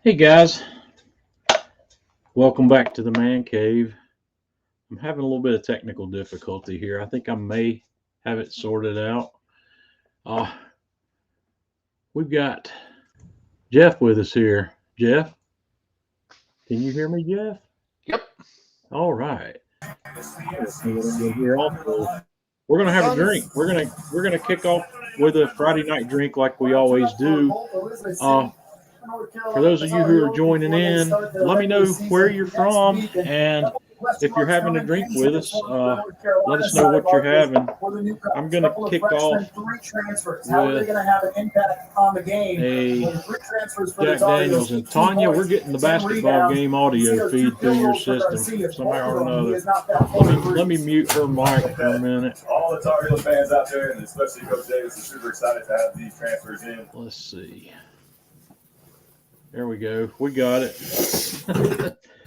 Hey guys, welcome back to the man cave. I'm having a little bit of technical difficulty here. I think I may have it sorted out. Uh, we've got Jeff with us here. Jeff, can you hear me, Jeff? Yep. All right. Here also, we're gonna have a drink. We're gonna kick off with a Friday night drink like we always do. Uh, for those of you who are joining in, let me know where you're from and if you're having a drink with us, let us know what you're having. I'm going to kick off with a Jack Daniels. And Tanya, we're getting the basketball game audio feed through your system somehow or another. Let me mute her mic for a minute. All the Tar Heel fans out there, and especially Coach Davis, are super excited to have these transfers in. Let's see. There we go. We got it.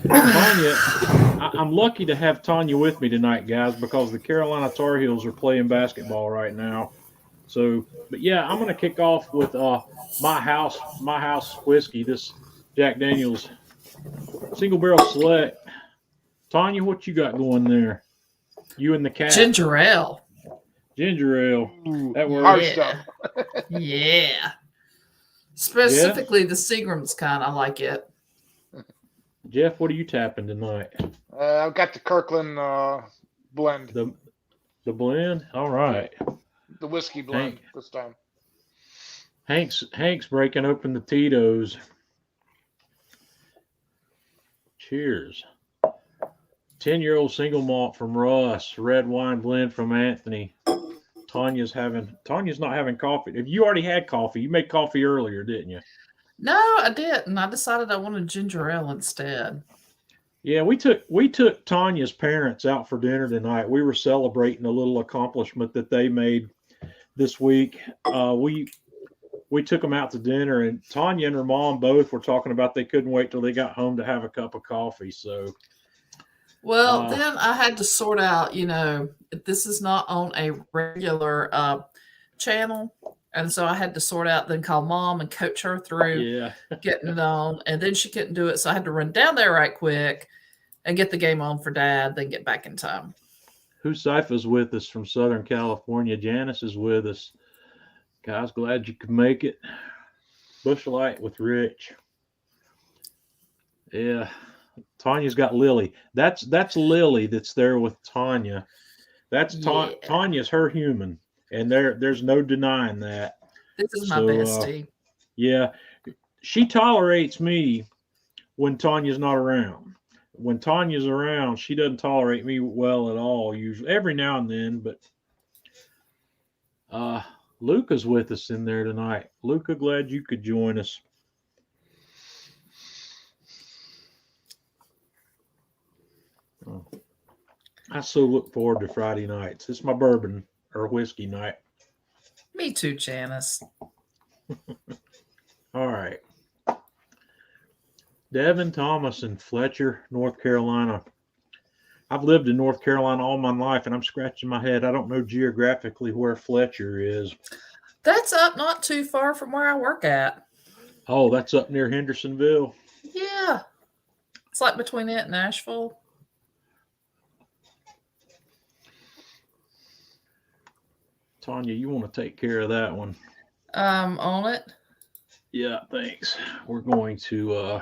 Tanya, I'm lucky to have Tanya with me tonight, guys, because the Carolina Tar Heels are playing basketball right now. So, but yeah, I'm going to kick off with my house whiskey, this Jack Daniels Single Barrel Select. Tanya, what you got going there? You and the cat. Ginger ale. Ginger ale. That Hard works. stuff. Yeah. Specifically the Seagram's kind. I like it. Jeff, what are you tapping tonight? I've got the Kirkland blend, The blend? All right. the whiskey blend this time. Hank's breaking open the Tito's. Cheers. 10-year-old single malt from Russ. Red wine blend from Anthony. Tanya's not having coffee. If you already had coffee, you made coffee earlier, didn't you? No, I didn't. I decided I wanted ginger ale instead. Yeah, we took Tanya's parents out for dinner tonight. We were celebrating a little accomplishment that they made this week. We took them out to dinner, and Tanya and her mom both were talking about they couldn't wait till they got home to have a cup of coffee. So, well, then I had to sort out, this is not on a regular channel. And so I had to sort out, then call mom and coach her through getting it on. And then she couldn't do it. So I had to run down there right quick and get the game on for dad, then get back in time. Husaifa's with us from Southern California. Janice is with us. Guys, glad you could make it. Bush Light with Rich. Yeah. Tanya's got Lily. That's Lily that's there with Tanya. That's Tanya's her human. And there's no denying that. This is my bestie. Yeah. She tolerates me when Tanya's not around. When Tanya's around, she doesn't tolerate me well at all, usually. Every now and then, but Luca's with us in there tonight. Luca, glad you could join us. Oh. I so look forward to Friday nights. It's my bourbon or whiskey night. Me too, Janice. All right. Devin Thomas in Fletcher, North Carolina. I've lived in North Carolina all my life, and I'm scratching my head. I don't know geographically where Fletcher is. That's up not too far from where I work at. Oh, that's up near Hendersonville? Yeah. It's like between it and Nashville. Tanya, you want to take care of that one? On it. Yeah, thanks. We're going to,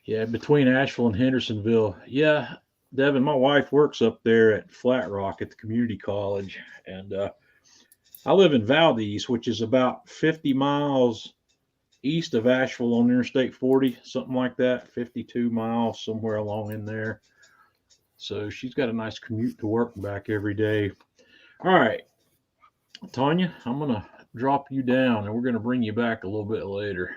between Asheville and Hendersonville. Yeah, Devin, my wife works up there at Flat Rock at the community college, and I live in Valdez, which is about 50 miles east of Asheville on Interstate 40, something like that, 52 miles, somewhere along in there. So she's got a nice commute to work back every day. All right, Tanya, I'm going to drop you down, and we're going to bring you back a little bit later.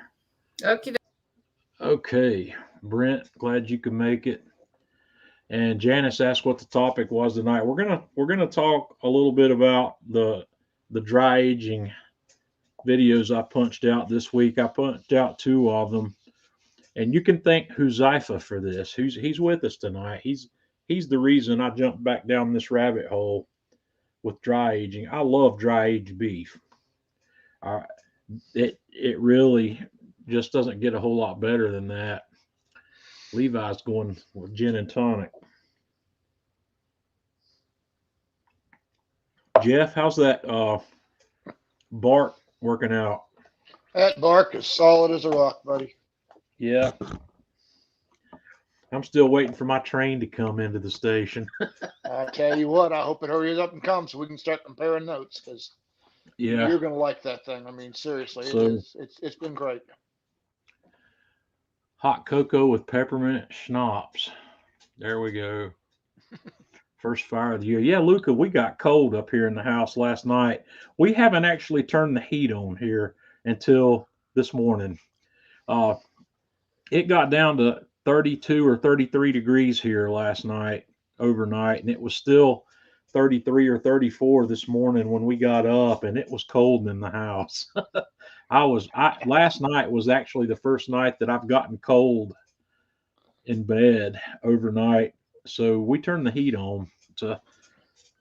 Okay, Brent, glad you could make it. And Janice asked what the topic was tonight. We're gonna talk a little bit about the dry aging videos I punched out this week. I punched out 2 of them, and you can thank Huzaifa for this. He's with us tonight. He's the reason I jumped back down this rabbit hole with dry aging. I love dry aged beef. It really just doesn't get a whole lot better than that. Levi's going with gin and tonic. Jeff, how's that bark working out? That bark is solid as a rock, buddy. Yeah. I'm still waiting for my train to come into the station. I tell you what, I hope it hurries up and comes so we can start comparing notes, because Yeah. you're going to like that thing. I mean, seriously, So- it's been great. Hot cocoa with peppermint schnapps. There we go. First fire of the year. Yeah, Luca, we got cold up here in the house last night. We haven't actually turned the heat on here until this morning. It got down to 32 or 33 degrees here last night, overnight, and it was still 33 or 34 this morning when we got up, and it was cold in the house. Last night was actually the first night that I've gotten cold in bed overnight. So we turned the heat on to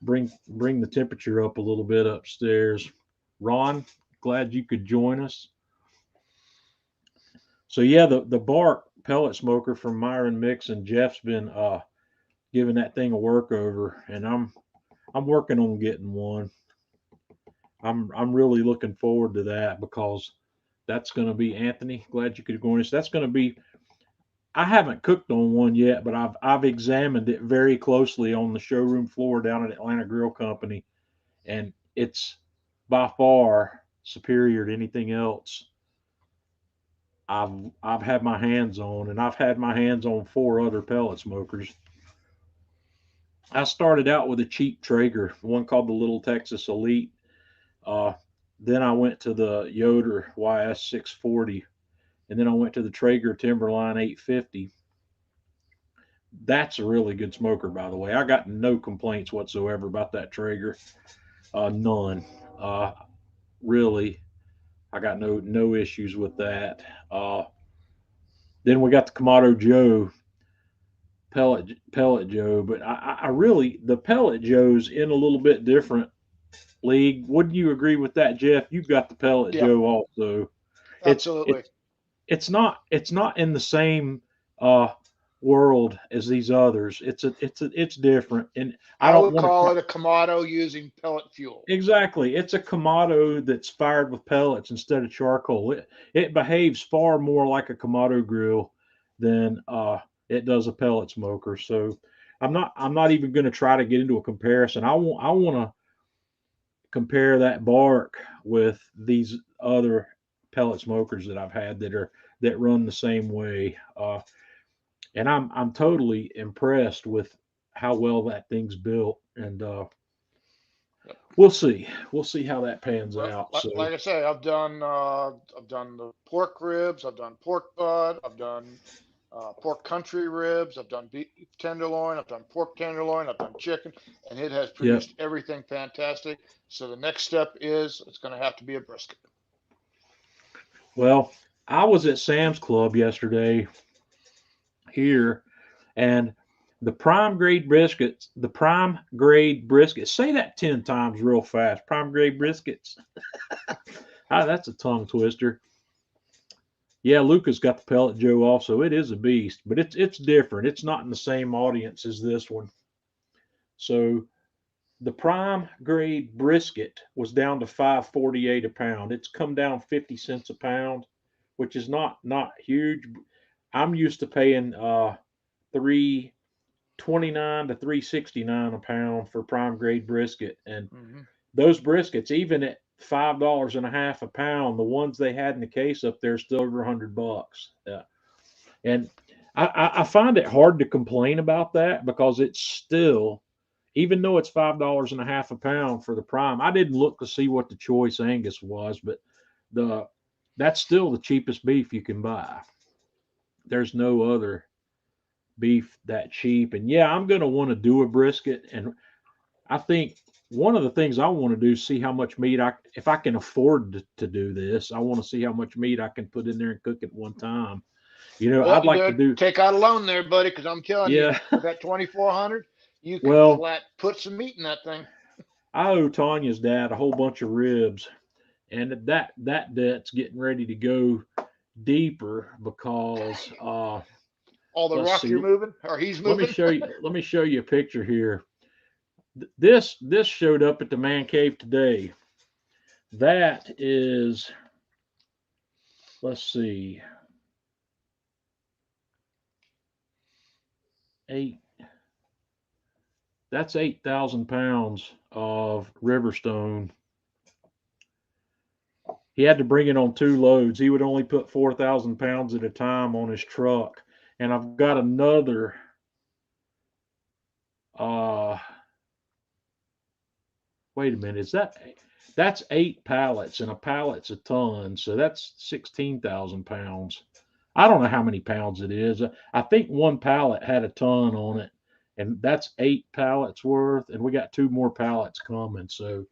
bring the temperature up a little bit upstairs. Ron, glad you could join us. So yeah, the bark pellet smoker from Myron Mix, and Jeff's been giving that thing a work over, and I'm working on getting one. I'm really looking forward to that, because that's going to be, Anthony, glad you could join us. That's going to be, I haven't cooked on one yet, but I've examined it very closely on the showroom floor down at Atlanta Grill Company, and it's by far superior to anything else I've had my hands on, and I've had my hands on 4 other pellet smokers. I started out with a cheap Traeger, one called the Little Texas Elite. Then I went to the Yoder YS 640, and then I went to the Traeger Timberline 850. That's a really good smoker, by the way. I got no complaints whatsoever about that Traeger. None. Really, I got no issues with that. Then we got the Kamado Joe, pellet Joe, but I really, the pellet Joe's in a little bit different league. Wouldn't you agree with that, Jeff? You've got the pellet Yeah. Joe also. Absolutely. It's not in the same world as these others. It's different, and I would call it a Kamado using pellet fuel. Exactly. It's a Kamado that's fired with pellets instead of charcoal. It behaves far more like a Kamado grill than it does a pellet smoker. So I'm not even going to try to get into a comparison. I want to compare that bark with these other pellet smokers that I've had that run the same way. And I'm totally impressed with how well that thing's built, and we'll see how that pans out. So, Like I say, I've done the pork ribs, I've done pork butt, I've done pork country ribs, I've done beef tenderloin, I've done pork tenderloin, I've done chicken, and it has produced everything fantastic. So the next step is it's going to have to be a brisket. Well, I was at Sam's Club yesterday here, and the prime grade briskets, say that 10 times real fast. Prime grade briskets. That's a tongue twister. Yeah, Luca's got the pellet Joe also. It is a beast, but it's different. It's not in the same audience as this one. So the prime grade brisket was down to $5.48 a pound. It's come down 50 cents a pound, which is not huge. I'm used to paying $3.29 to $3.69 a pound for prime grade brisket, and those briskets, even at $5.50 a pound, the ones they had in the case up there, still over $100. And I find it hard to complain about that, because it's still, even though it's $5.50 a pound for the prime, I didn't look to see what the choice Angus was, but that's still the cheapest beef you can buy. There's no other beef that cheap. And yeah, I'm going to want to do a brisket, and I think one of the things I want to do is see how much meat if I can afford to do this, I want to see how much meat I can put in there and cook at one time. Well, I'd like to take out a loan there, buddy, because I'm telling you, with that 2,400, you can flat put some meat in that thing. I owe Tanya's dad a whole bunch of ribs, and that debt's getting ready to go deeper because All the let's rock see. you're moving, or he's moving. Let me show you a picture here. This showed up at the man cave today. That is, let's see, 8. That's 8,000 pounds of Riverstone. He had to bring it on 2 loads. He would only put 4,000 pounds at a time on his truck. And I've got another, wait a minute, that's 8 pallets, and a pallet's a ton. So that's 16,000 pounds. I don't know how many pounds it is. I think 1 pallet had a ton on it, and that's 8 pallets worth. And we got 2 more pallets coming. So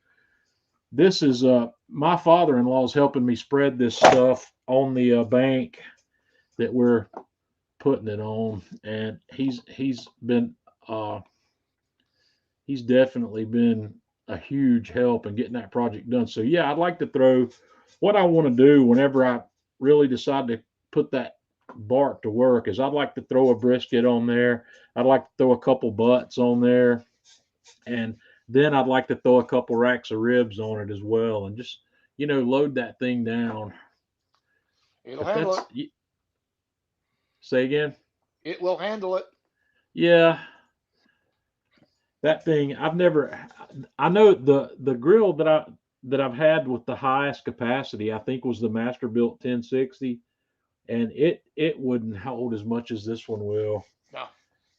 this is my father-in-law is helping me spread this stuff on the bank that we're putting it on, and he's definitely been a huge help in getting that project done. So yeah, I'd like to throw what I want to do whenever I really decide to put that bark to work is I'd like to throw a brisket on there. I'd like to throw a couple butts on there, and then I'd like to throw a couple racks of ribs on it as well, and just, load that thing down. It'll handle it. Say again? It will handle it. Yeah. That thing, I know the grill that I've had with the highest capacity, I think, was the Masterbuilt 1060, and it wouldn't hold as much as this one will. No.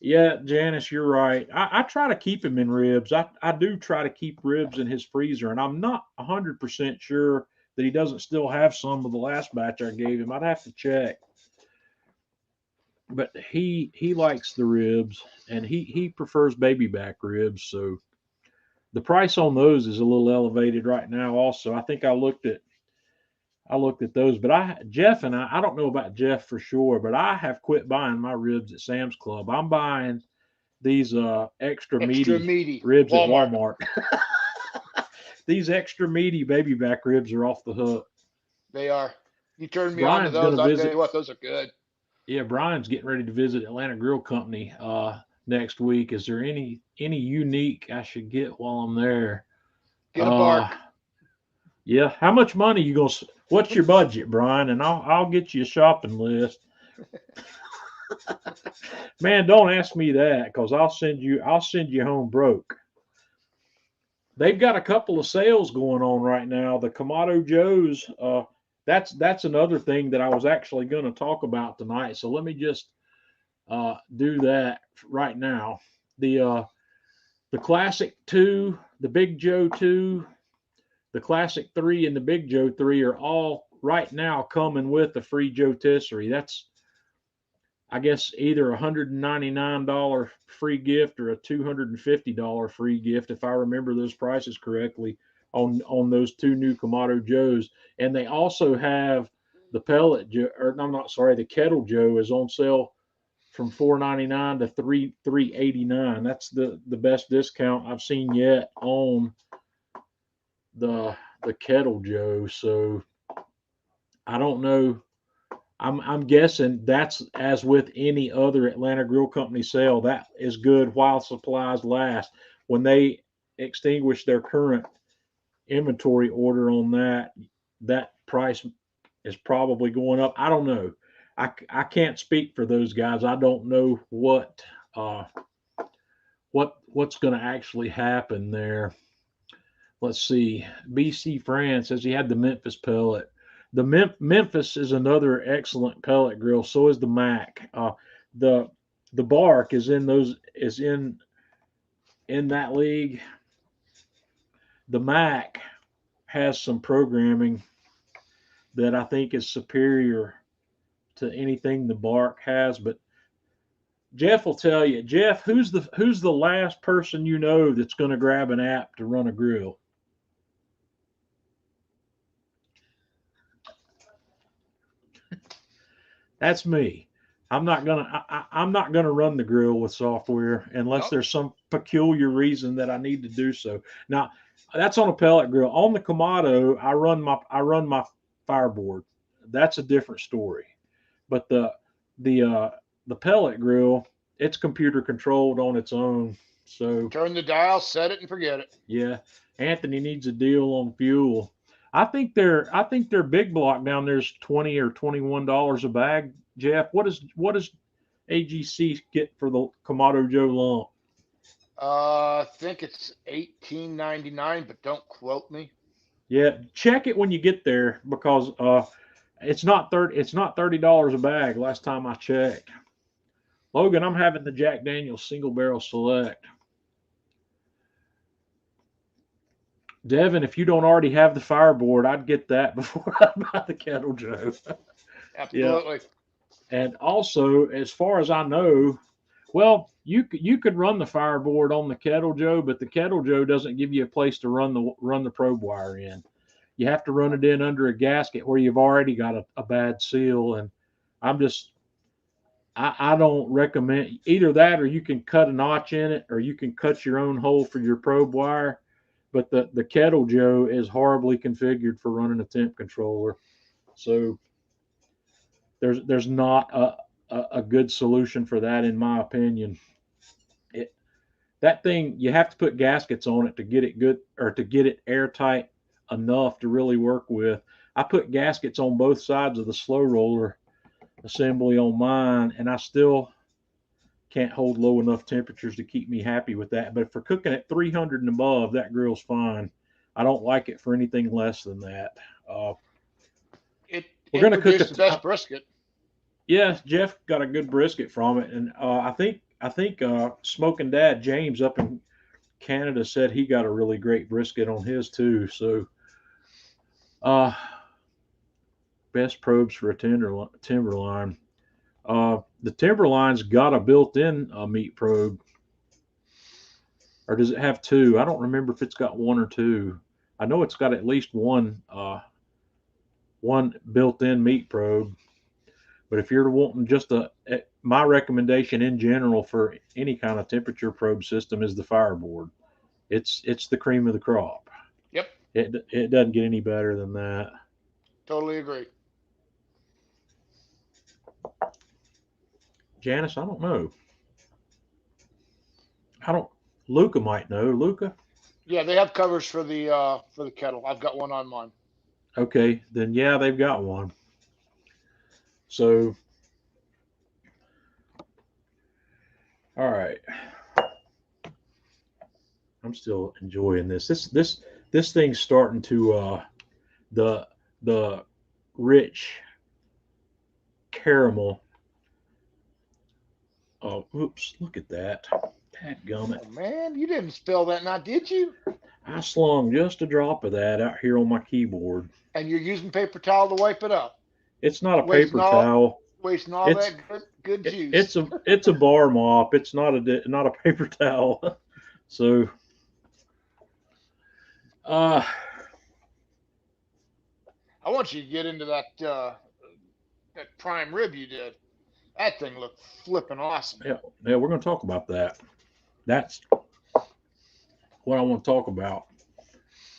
Yeah, Janice, you're right. I try to keep him in ribs. I do try to keep ribs in his freezer, and I'm not 100% sure that he doesn't still have some of the last batch I gave him. I'd have to check. But he likes the ribs, and he prefers baby back ribs. So the price on those is a little elevated right now. Also, I think I looked at those, but Jeff and I don't know about Jeff for sure, but I have quit buying my ribs at Sam's Club. I'm buying these extra meaty ribs at Walmart. These extra meaty baby back ribs are off the hook. They are. You turned me on to those. I'll tell you what, those are good. Yeah, Brian's getting ready to visit Atlanta Grill Company next week. Is there any unique I should get while I'm there? Get a bark. Yeah. How much money you gonna? What's your budget, Brian? And I'll get you a shopping list. Man, don't ask me that, because I'll send you home broke. They've got a couple of sales going on right now. The Kamado Joe's. That's another thing that I was actually going to talk about tonight. So let me just do that right now. The Classic 2, the Big Joe 2, the Classic 3, and the Big Joe 3 are all right now coming with a free Joe Tisserie. That's, I guess, either a $199 free gift or a $250 free gift, if I remember those prices correctly, on those 2 new Kamado Joes. And they also have the pellet Joe, or I'm not sorry, the Kettle Joe is on sale from $4.99 to $3.89. That's the best discount I've seen yet on the Kettle Joe. So I don't know. I'm guessing that's, as with any other Atlanta Grill Company sale, that is good while supplies last. When they extinguish their current inventory order on that price is probably going up. I don't know. I can't speak for those guys. I don't know what's going to actually happen there. Let's see. BC France says he had the Memphis pellet. The Memphis is another excellent pellet grill. So is the Mac. The Bark is in that league. The Mac has some programming that I think is superior to anything the Bark has. But Jeff will tell you. Jeff, who's the last person you know that's going to grab an app to run a grill? That's me. I'm not gonna run the grill with software unless there's some peculiar reason that I need to do so. Now, that's on a pellet grill. On the Kamado, I run my fireboard. that's a different story. But the pellet grill, it's computer controlled on its own. So Turn the dial, set it, and forget it. yeah, Anthony needs a deal on fuel. I think their big block down there's $20 or $21 a bag. Jeff, what does AGC get for the Kamado Joe lump? I think it's $18.99, but don't quote me. Yeah, check it when you get there because it's not $30 a bag. Last time I checked. Logan, I'm having the Jack Daniel's Single Barrel Select. Devin, if you don't already have the Fireboard, I'd get that before I buy the Kettle Joe. Absolutely. And also, as far as I know, well, you could run the Fireboard on the Kettle Joe, but the Kettle Joe doesn't give you a place to run the probe wire in. You have to run it in under a gasket where you've already got a bad seal. And I don't recommend either that, or you can cut a notch in it, or you can cut your own hole for your probe wire. But the Kettle Joe is horribly configured for running a temp controller. So there's not a good solution for that, in my opinion. That thing, you have to put gaskets on it to get it good, or to get it airtight enough to really work with. I put gaskets on both sides of the slow roller assembly on mine, and I still can't hold low enough temperatures to keep me happy with that. But for cooking at 300 and above, that grill's fine. I don't like it for anything less than that. We're going to cook the best brisket. Yeah, Jeff got a good brisket from it, and I think Smoking Dad James up in Canada said he got a really great brisket on his too. So, best probes for a Timberline. The Timberline's got a built-in meat probe, or does it have two? I don't remember if it's got one or two. I know it's got at least one built-in meat probe. But if you're wanting just my recommendation in general for any kind of temperature probe system is the Fireboard. It's the cream of the crop. Yep. It doesn't get any better than that. Totally agree. Janice, I don't know. Luca might know. Luca? Yeah, they have covers for the kettle. I've got one on mine. Okay, then yeah, they've got one. So, all right. I'm still enjoying this. This thing's starting to the rich caramel. Oh, oops! Look at that. Dadgummit. Oh, man, you didn't spill that now, did you? I slung just a drop of that out here on my keyboard. And you're using paper towel to wipe it up. It's not a paper towel. Wasting all that good juice. It's a bar mop. It's not a paper towel. So, I want you to get into that prime rib you did. That thing looked flipping awesome. Yeah, we're going to talk about that. That's what I want to talk about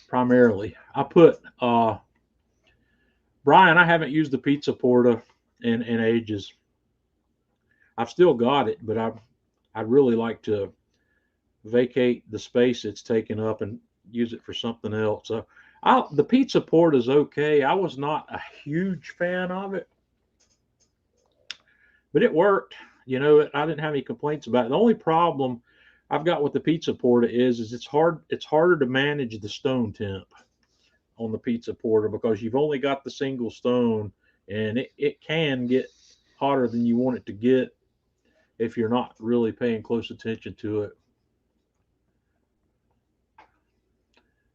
primarily. I put Brian, I haven't used the Pizza Porta in ages. I've still got it, but I'd really like to vacate the space it's taken up and use it for something else. So the Pizza Porta is okay. I was not a huge fan of it, but it worked. I didn't have any complaints about it. The only problem I've got with the Pizza Porta is it's harder to manage the stone temp on the Pizza Porta because you've only got the single stone, and it can get hotter than you want it to get if you're not really paying close attention to it.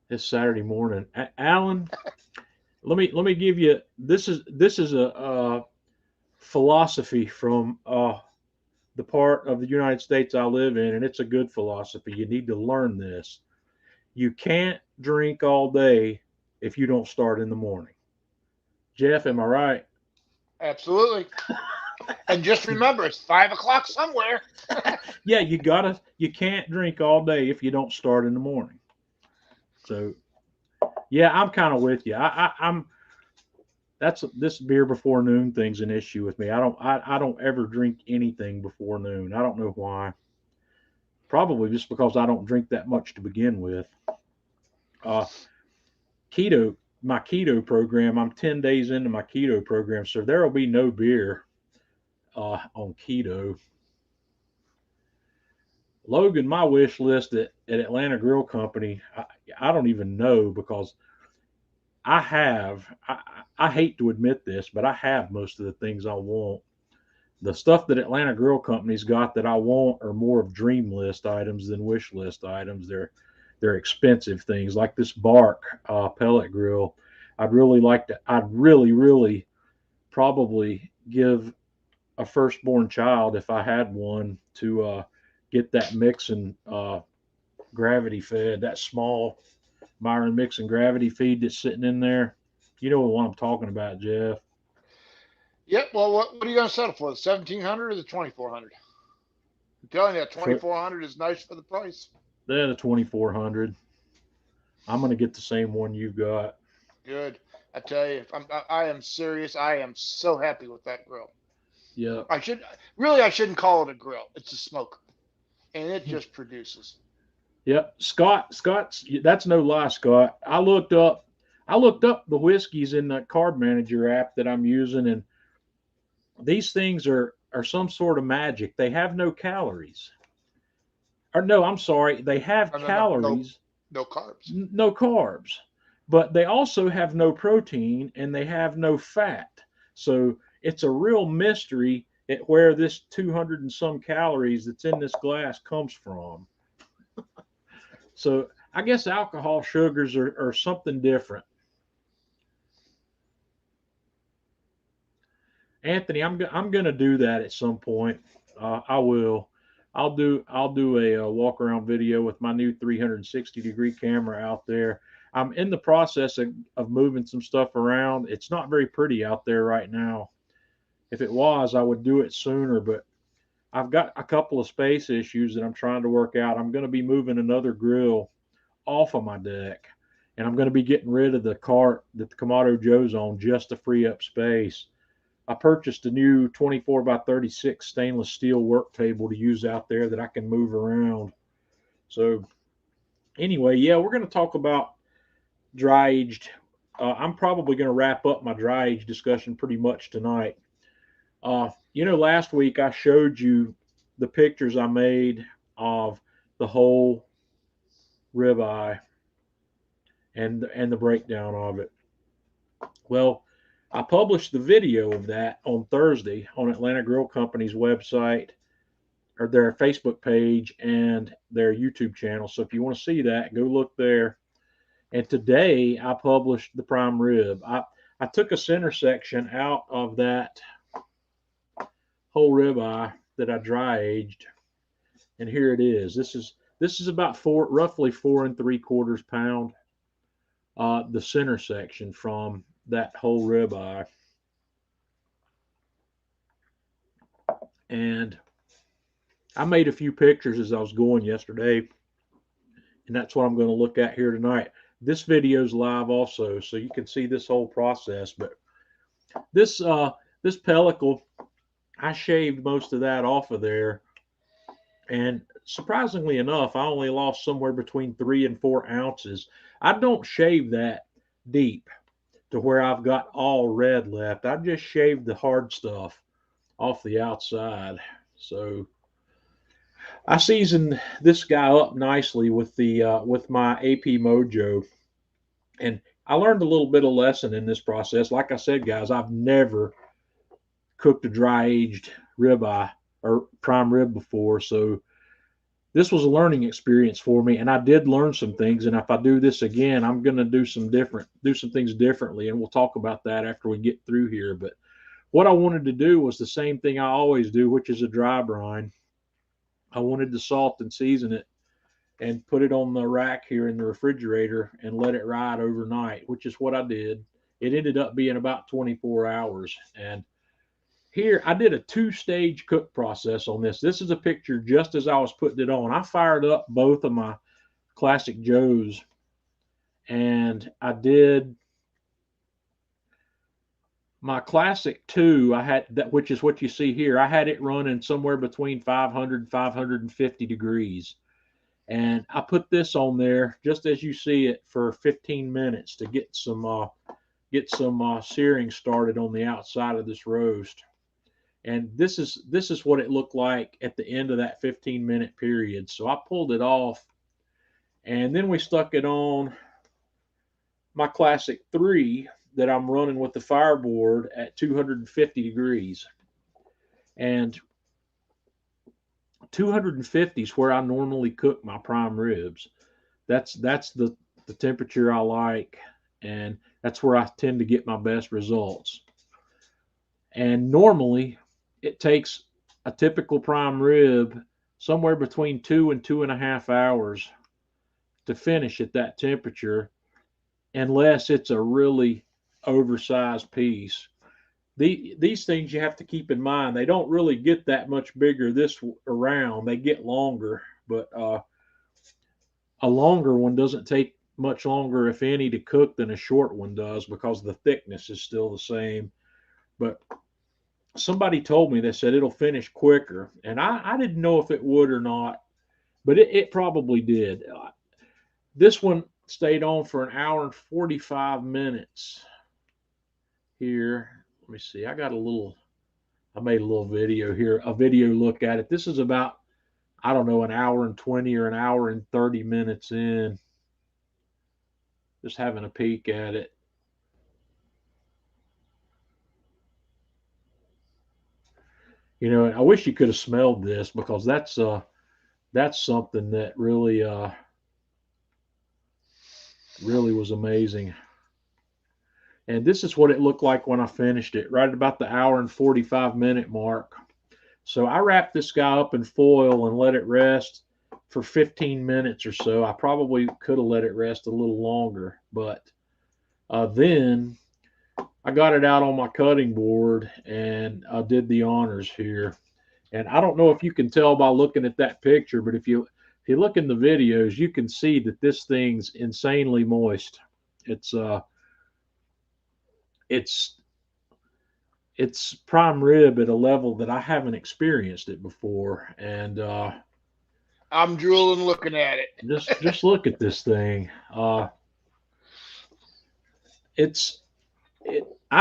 This Saturday morning, Alan, let me give you this is a philosophy from the part of the United States I live in, and it's a good philosophy. You need to learn this. You can't drink all day if you don't start in the morning. Jeff, am I right? Absolutely. And just remember, it's 5 o'clock somewhere. Yeah, you can't drink all day if you don't start in the morning. So, yeah, I'm kind of with you. this beer before noon thing's an issue with me. I don't ever drink anything before noon. I don't know why. Probably just because I don't drink that much to begin with. Keto, my keto program, I'm 10 days into my keto program, so there will be no beer on keto. Logan, my wish list at Atlanta Grill Company, I don't even know, because I hate to admit this, but I have most of the things I want. The stuff that Atlanta Grill Company's got that I want are more of dream list items than wish list items. They're expensive things, like this Bark pellet grill. I'd really probably give a firstborn child, if I had one, to get that Mixon gravity fed, that small Myron Mixon gravity feed that's sitting in there. You know what I'm talking about, Jeff. Yep. Well, what are you going to settle for? The 1,700 or the 2,400? I'm telling you, 2,400 is nice for the price. They're the 2,400. I'm going to get the same one you got. Good. I tell you, I am serious. I am so happy with that grill. Yeah. I shouldn't call it a grill. It's a smoker, and it just produces. Yep. Scott's, that's no lie, Scott. I looked up the whiskeys in the Carb Manager app that I'm using, and these things are some sort of magic. They have no calories. Or no, I'm sorry, they have calories. No carbs. No carbs. But they also have no protein, and they have no fat. So it's a real mystery at where this 200 and some calories that's in this glass comes from. So I guess alcohol sugars are something different. Anthony, I'm going to do that at some point. I will. I'll do a walk around video with my new 360-degree camera out there. I'm in the process of moving some stuff around. It's not very pretty out there right now. If it was, I would do it sooner, but I've got a couple of space issues that I'm trying to work out. I'm going to be moving another grill off of my deck, and I'm going to be getting rid of the cart that the Kamado Joe's on just to free up space. I purchased a new 24 by 36 stainless steel work table to use out there that I can move around. So anyway, yeah, we're going to talk about dry aged. I'm probably going to wrap up my dry age discussion pretty much tonight. Last week I showed you the pictures I made of the whole ribeye and the breakdown of it. Well, I published the video of that on Thursday on Atlanta Grill Company's website, or their Facebook page and their YouTube channel. So if you want to see that, go look there. And today I published the prime rib. I took a center section out of that whole ribeye that I dry aged, and here it is. This is about roughly 4 3/4 pound. The center section from that whole ribeye. And I made a few pictures as I was going yesterday, and that's what I'm going to look at here tonight. This video is live also, so you can see this whole process. But this pellicle, I shaved most of that off of there, and surprisingly enough, I only lost somewhere between 3 and 4 ounces. I don't shave that deep to where I've got all red left. I just shaved the hard stuff off the outside. So I seasoned this guy up nicely with my AP Mojo, and I learned a little bit of lesson in this process. Like I said, guys, I've never cooked a dry aged ribeye or prime rib before, so this was a learning experience for me, and I did learn some things. And if I do this again, I'm going to do some things differently, and we'll talk about that after we get through here. But what I wanted to do was the same thing I always do, which is a dry brine. I wanted to salt and season it and put it on the rack here in the refrigerator and let it ride overnight, which is what I did. It ended up being about 24 hours. And here, I did a 2-stage cook process on this. This is a picture just as I was putting it on. I fired up both of my Classic Joes, and I did my Classic 2, I had that, which is what you see here. I had it running somewhere between 500 550 degrees. And I put this on there just as you see it for 15 minutes to get some searing started on the outside of this roast. And this is what it looked like at the end of that 15-minute period. So I pulled it off, and then we stuck it on my Classic 3 that I'm running with the fireboard at 250 degrees. And 250 is where I normally cook my prime ribs. That's the temperature I like, and that's where I tend to get my best results. And normally it takes a typical prime rib somewhere between 2 and 2.5 hours to finish at that temperature, unless it's a really oversized piece. These things you have to keep in mind. They don't really get that much bigger this around. They get longer, but a longer one doesn't take much longer, if any, to cook than a short one does, because the thickness is still the same. But somebody told me, they said it'll finish quicker, and I didn't know if it would or not, but it probably did. This one stayed on for 1 hour and 45 minutes here. Let me see. I made a little video here, a video look at it. This is about, I don't know, 1 hour and 20 or 1 hour and 30 minutes in. Just having a peek at it. You know, I wish you could have smelled this, because that's something that really was amazing. And this is what it looked like when I finished it, right at about the 1 hour and 45 minute mark. So I wrapped this guy up in foil and let it rest for 15 minutes or so. I probably could have let it rest a little longer, but then I got it out on my cutting board and I did the honors here. And I don't know if you can tell by looking at that picture, but if you look in the videos, you can see that this thing's insanely moist. It's prime rib at a level that I haven't experienced it before. And I'm drooling looking at it. just look at this thing. I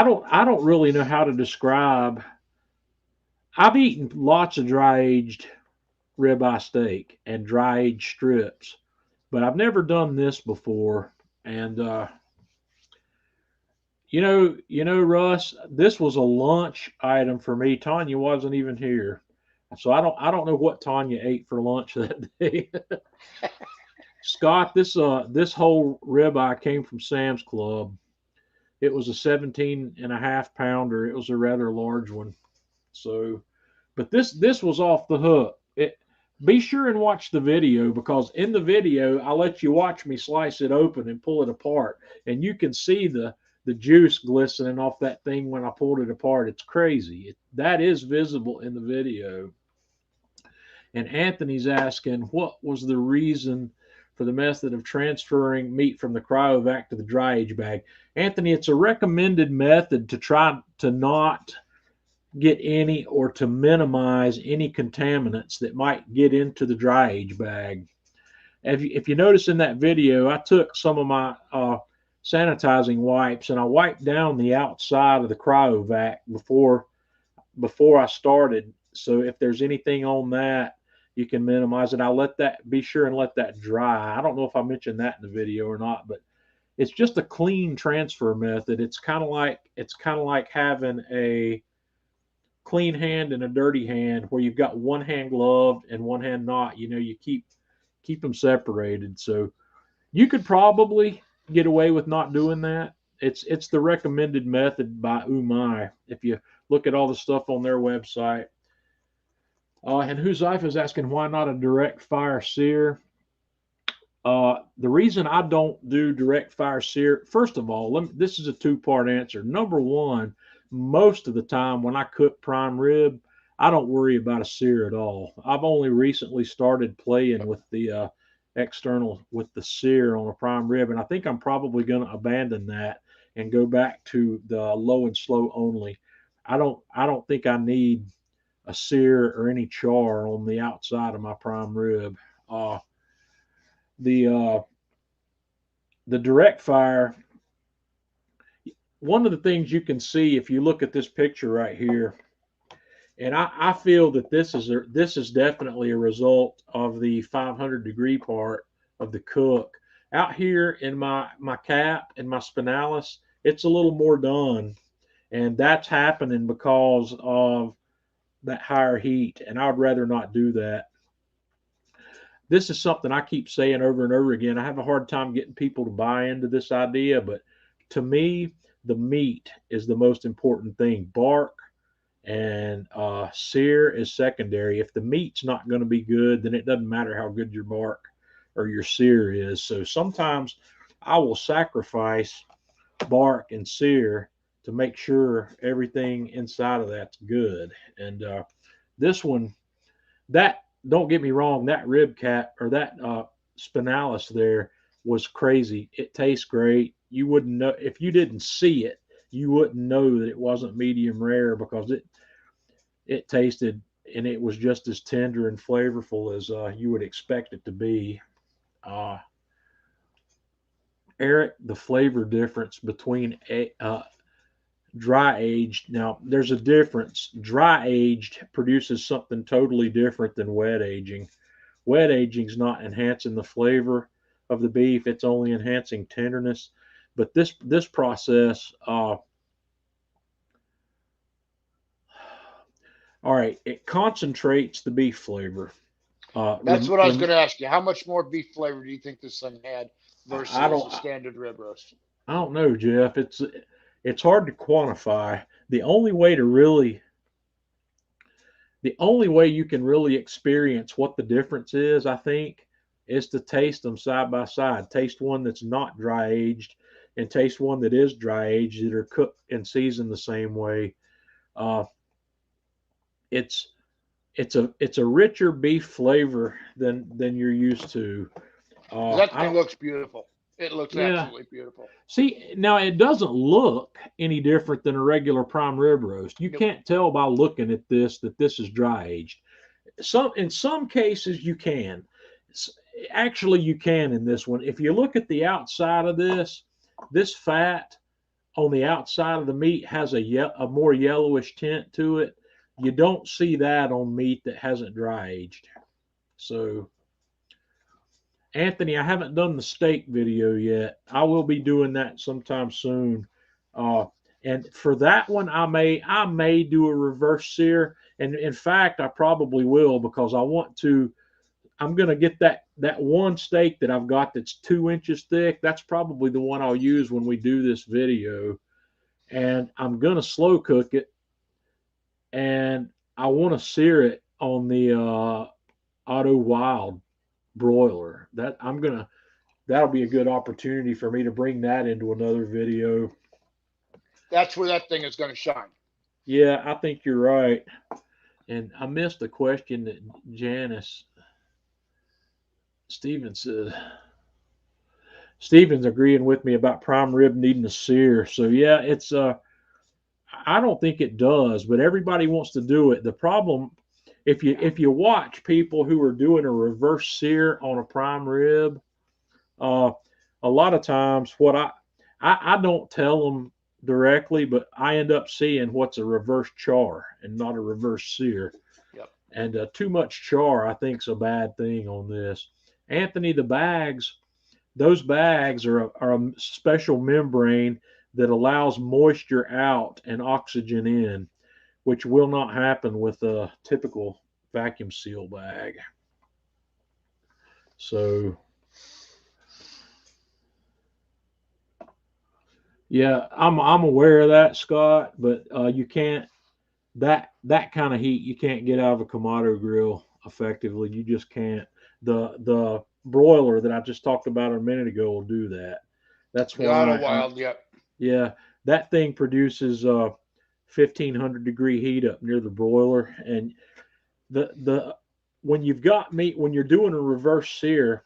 don't really know how to describe. I've eaten lots of dry aged ribeye steak and dry aged strips, but I've never done this before. And you know, Russ, this was a lunch item for me. Tanya wasn't even here, so I don't know what Tanya ate for lunch that day. Scott, this whole ribeye came from Sam's Club. It was a 17.5 pounder. It was a rather large one. So, but this was off the hook. Be sure and watch the video, because in the video I'll let you watch me slice it open and pull it apart, and you can see the juice glistening off that thing when I pulled it apart. It's crazy. That is visible in the video. And Anthony's asking, what was the reason for the method of transferring meat from the cryovac to the dry age bag? Anthony, it's a recommended method to try to not get any, or to minimize any contaminants that might get into the dry age bag. If you notice in that video, I took some of my sanitizing wipes and I wiped down the outside of the cryovac before I started. So if there's anything on that, you can minimize it. I'll be sure and let that dry. I don't know if I mentioned that in the video or not, but it's just a clean transfer method. It's kind of like having a clean hand and a dirty hand, where you've got one hand gloved and one hand not. You know, you keep them separated. So you could probably get away with not doing that. It's the recommended method by Umai, if you look at all the stuff on their website. And Huzaifa is asking, why not a direct fire sear? The reason I don't do direct fire sear, first of all, this is a two-part answer. Number one, most of the time when I cook prime rib, I don't worry about a sear at all. I've only recently started playing with the with the sear on a prime rib, and I think I'm probably going to abandon that and go back to the low and slow only. I don't think I need a sear or any char on the outside of my prime rib. Uh, the uh, the direct fire. One of the things you can see if you look at this picture right here, and I feel that this is definitely a result of the 500-degree part of the cook. Out here in my cap and my spinalis, it's a little more done, and that's happening because of that higher heat, and I'd rather not do that. This is something I keep saying over and over again. I have a hard time getting people to buy into this idea, but to me, the meat is the most important thing. Bark and sear is secondary. If the meat's not going to be good, then it doesn't matter how good your bark or your sear is. So sometimes I will sacrifice bark and sear to make sure everything inside of that's good. And this one, that don't get me wrong, that rib cap or that spinalis there was crazy. It tastes great. You wouldn't know if you didn't see it. You wouldn't know that it wasn't medium rare because it tasted and it was just as tender and flavorful as you would expect it to be. Uh, Eric, the flavor difference between dry aged. Now, there's a difference. Dry aged produces something totally different than wet aging. Wet aging is not enhancing the flavor of the beef; it's only enhancing tenderness. But this process, all right, it concentrates the beef flavor. That's what I was going to ask you. How much more beef flavor do you think this thing had versus the standard rib roast? I don't know, Jeff. It's hard to quantify. The only way you can really experience what the difference is, I think, is to taste them side by side. Taste one that's not dry aged and taste one that is dry aged that are cooked and seasoned the same way. It's a richer beef flavor than you're used to. That thing looks beautiful. It looks absolutely beautiful. See, now it doesn't look any different than a regular prime rib roast. You can't tell by looking at this that this is dry aged. In some cases you can. Actually, you can in this one. If you look at the outside of this fat on the outside of the meat has a more yellowish tint to it. You don't see that on meat that hasn't dry aged. So, Anthony, I haven't done the steak video yet. I will be doing that sometime soon. And for that one, I may do a reverse sear. And in fact, I probably will because I'm going to get that one steak that I've got that's 2 inches thick. That's probably the one I'll use when we do this video. And I'm going to slow cook it. And I want to sear it on the Auto Wild broiler. That'll be a good opportunity for me to bring that into another video. That's where that thing is going to shine. Yeah, I think you're right. And I missed a question that Janice Stevens said. Stevens agreeing with me about prime rib needing a sear. So yeah, it's I don't think it does, but everybody wants to do it. The problem, if you watch people who are doing a reverse sear on a prime rib, a lot of times what I don't tell them directly, but I end up seeing what's a reverse char and not a reverse sear. Yep. And too much char, I think, is a bad thing on this. Anthony, those bags are a special membrane that allows moisture out and oxygen in, which will not happen with a typical vacuum seal bag. So, yeah, I'm aware of that, Scott, but you can't that kind of heat you can't get out of a Kamado grill effectively. You just can't. The broiler that I just talked about a minute ago will do that. That's why Auto Wild, yep. Yeah, that thing produces 1,500 degree heat up near the broiler, and when you've got meat, when you're doing a reverse sear,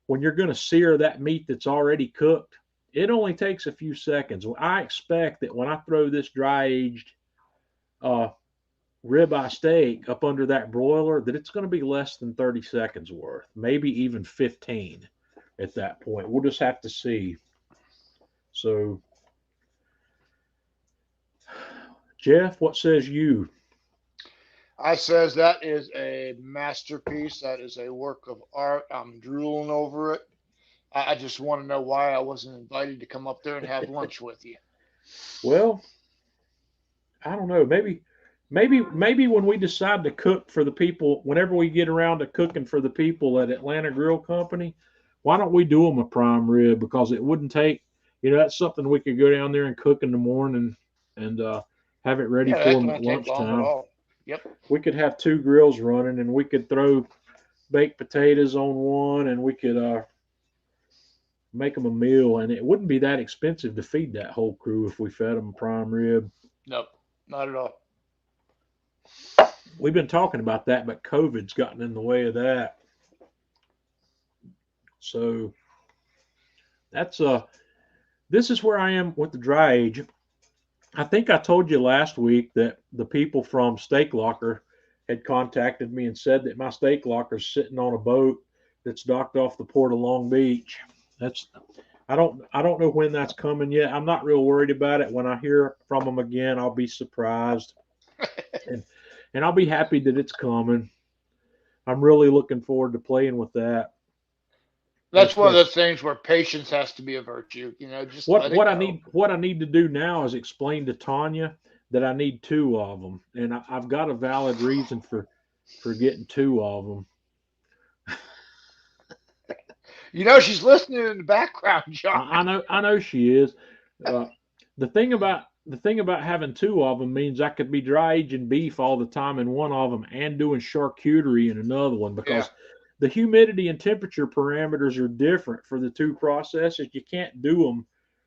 when you're going to sear that meat that's already cooked, it only takes a few seconds. Well, I expect that when I throw this dry aged ribeye steak up under that broiler, that it's going to be less than 30 seconds worth, maybe even 15 at that point. We'll just have to see. So, Jeff, what says you? I says that is a masterpiece. That is a work of art. I'm drooling over it. I just want to know why I wasn't invited to come up there and have lunch with you. Well, I don't know. Maybe when we decide to cook for the people, whenever we get around to cooking for the people at Atlanta Grill Company, why don't we do them a prime rib? Because it wouldn't take, that's something we could go down there and cook in the morning and have it ready Yeah, for that them at won't take long at lunchtime. all. Yep. We could have 2 grills running, and we could throw baked potatoes on one, and we could make them a meal, and it wouldn't be that expensive to feed that whole crew if we fed them prime rib. Nope, not at all. We've been talking about that, but COVID's gotten in the way of that. So that's this is where I am with the dry age. I think I told you last week that the people from Steak Locker had contacted me and said that my steak locker's sitting on a boat that's docked off the port of Long Beach. I don't know when that's coming yet. I'm not real worried about it. When I hear from them again, I'll be surprised. and I'll be happy that it's coming. I'm really looking forward to playing with that. That's one of those things where patience has to be a virtue. Just what I need to do now is explain to Tanya that I need 2 of them, and I've got a valid reason for getting 2 of them. She's listening in the background, John. I know she is. The thing about having 2 of them means I could be dry aging beef all the time in one of them and doing charcuterie in another one, because the humidity and temperature parameters are different for the 2 processes. You can't do them.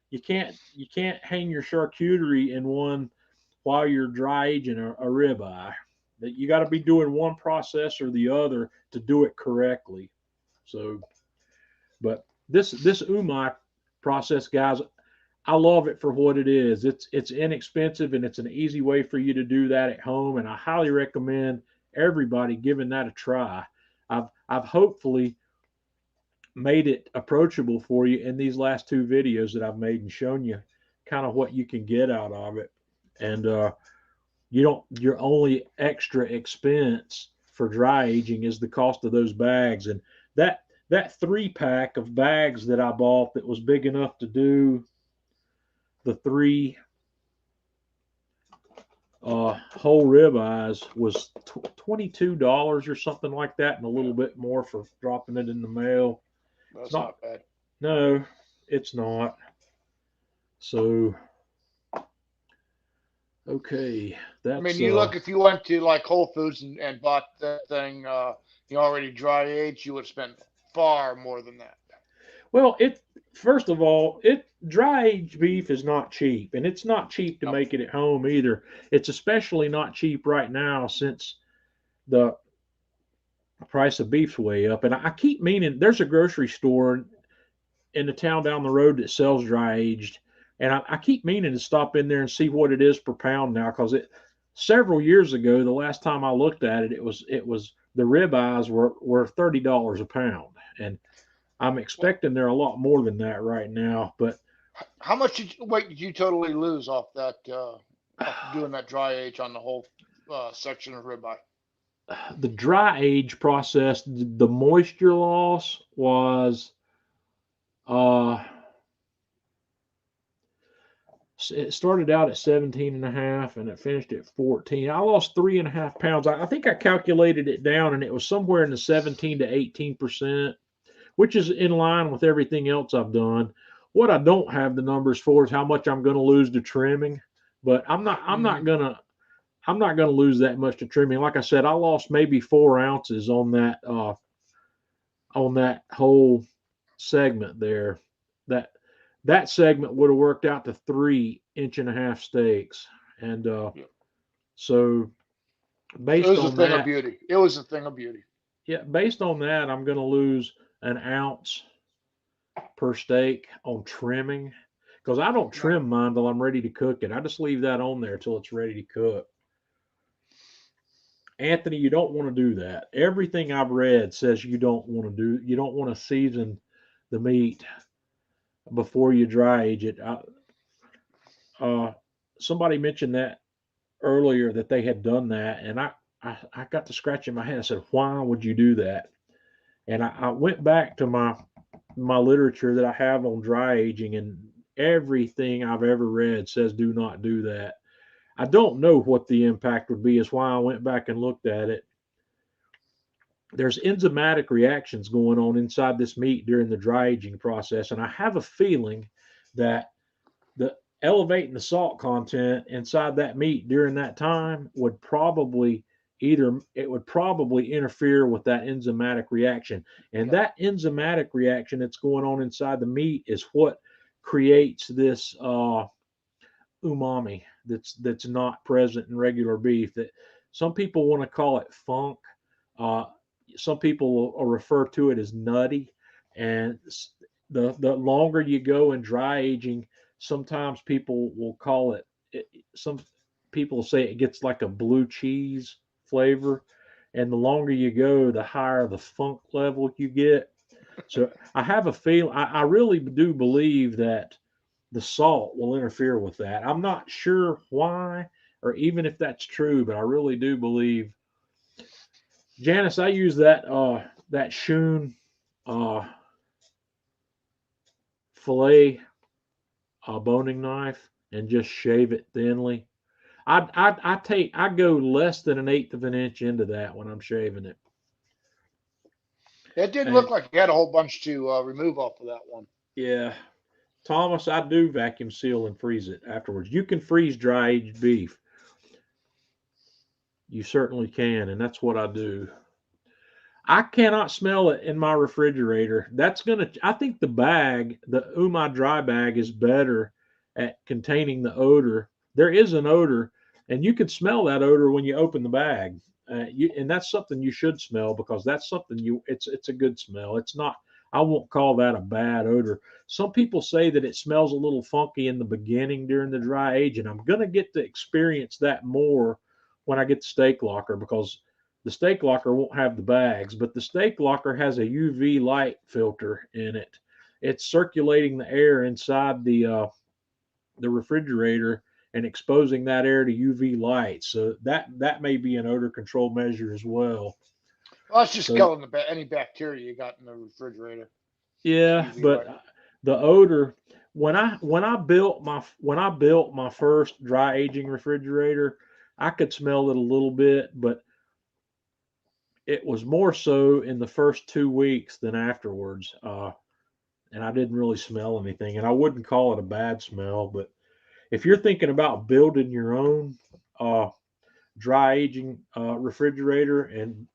You can't hang your charcuterie in one while you're dry aging a ribeye. You got to be doing one process or the other to do it correctly. So, but this umai process, guys, I love it for what it is. It's inexpensive, and it's an easy way for you to do that at home, and I highly recommend everybody giving that a try. I've hopefully made it approachable for you in these last 2 videos that I've made and shown you kind of what you can get out of it. And your only extra expense for dry aging is the cost of those bags. And that 3-pack of bags that I bought that was big enough to do the 3 whole ribeyes was $22 or something like that, and a little bit more for dropping it in the mail. That's not bad. No, it's not. So, okay, that's. you look, if you went to like Whole Foods and bought that thing, already dry aged, you would spend far more than that. Well, first of all, dry aged beef is not cheap, and it's not cheap to make it at home either. It's especially not cheap right now since the price of beef's way up. And I keep meaning, there's a grocery store in the town down the road that sells dry aged, and I keep meaning to stop in there and see what it is per pound now, because several years ago, the last time I looked at it, it was the ribeyes were $30 a pound, and I'm expecting they're a lot more than that right now. But how much weight did you totally lose off that doing that dry age on the whole section of ribeye? The dry age process, the moisture loss was it started out at 17 and a half and it finished at 14. I lost 3.5 pounds. I think I calculated it down, and it was somewhere in the 17 to 18%, which is in line with everything else I've done. What I don't have the numbers for is how much I'm going to lose to trimming, but I'm not going to lose that much to trimming. Like I said, I lost maybe 4 ounces on that whole segment there. That segment would have worked out to 3 1/2-inch steaks. And so based on that, it was a thing of beauty. It was a thing of beauty. Yeah, based on that, I'm going to lose 1 ounce per steak on trimming, because I don't trim mine till I'm ready to cook it. I just leave that on there till it's ready to cook. Anthony, you don't want to do that. Everything I've read says you don't want to season the meat before you dry age it. Somebody mentioned that earlier that they had done that, and I got to scratching my head. I said, why would you do that? And I went back to my literature that I have on dry aging, and everything I've ever read says do not do that. I don't know what the impact would be, is why I went back and looked at it. There's enzymatic reactions going on inside this meat during the dry aging process, and I have a feeling that the elevating the salt content inside that meat during that time would probably interfere with that enzymatic reaction. And that enzymatic reaction that's going on inside the meat is what creates this umami that's not present in regular beef. That some people want to call it funk. Some people will refer to it as nutty. And the longer you go in dry aging, sometimes people will call it, some people say it gets like a blue cheese flavor. And the longer you go, the higher the funk level you get. So I have a feeling, I really do believe that the salt will interfere with that. I'm not sure why or even if that's true, but I really do believe. Janice, I use that Shun fillet boning knife and just shave it thinly. I go less than 1/8 of an inch into that when I'm shaving it. It did look like you had a whole bunch to remove off of that one. Yeah. Thomas, I do vacuum seal and freeze it afterwards. You can freeze dry aged beef. You certainly can, and that's what I do. I cannot smell it in my refrigerator. I think the Umai dry bag is better at containing the odor. There is an odor, and you can smell that odor when you open the bag. And that's something you should smell, because that's something it's a good smell. It's not, I won't call that a bad odor. Some people say that it smells a little funky in the beginning during the dry age, and I'm going to get to experience that more when I get the steak locker, because the steak locker won't have the bags, but the steak locker has a UV light filter in it. It's circulating the air inside the refrigerator and exposing that air to UV light. So that may be an odor control measure as well. Well, it's just killing any bacteria you got in the refrigerator. Yeah, but the odor, when I built my first dry aging refrigerator, I could smell it a little bit, but it was more so in the first 2 weeks than afterwards. And I didn't really smell anything, and I wouldn't call it a bad smell. But if you're thinking about building your own dry aging refrigerator and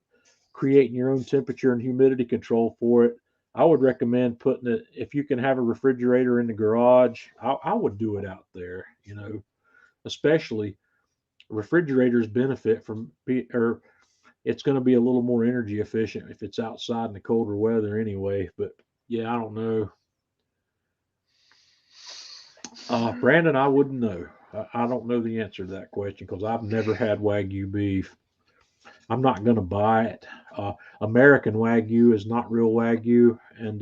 creating your own temperature and humidity control for it, I would recommend putting it, if you can have a refrigerator in the garage, I would do it out there, especially refrigerators benefit from, or it's going to be a little more energy efficient if it's outside in the colder weather anyway. But yeah, I don't know. Brandon, I wouldn't know. I don't know the answer to that question because I've never had Wagyu beef. I'm not going to buy it. American Wagyu is not real Wagyu, and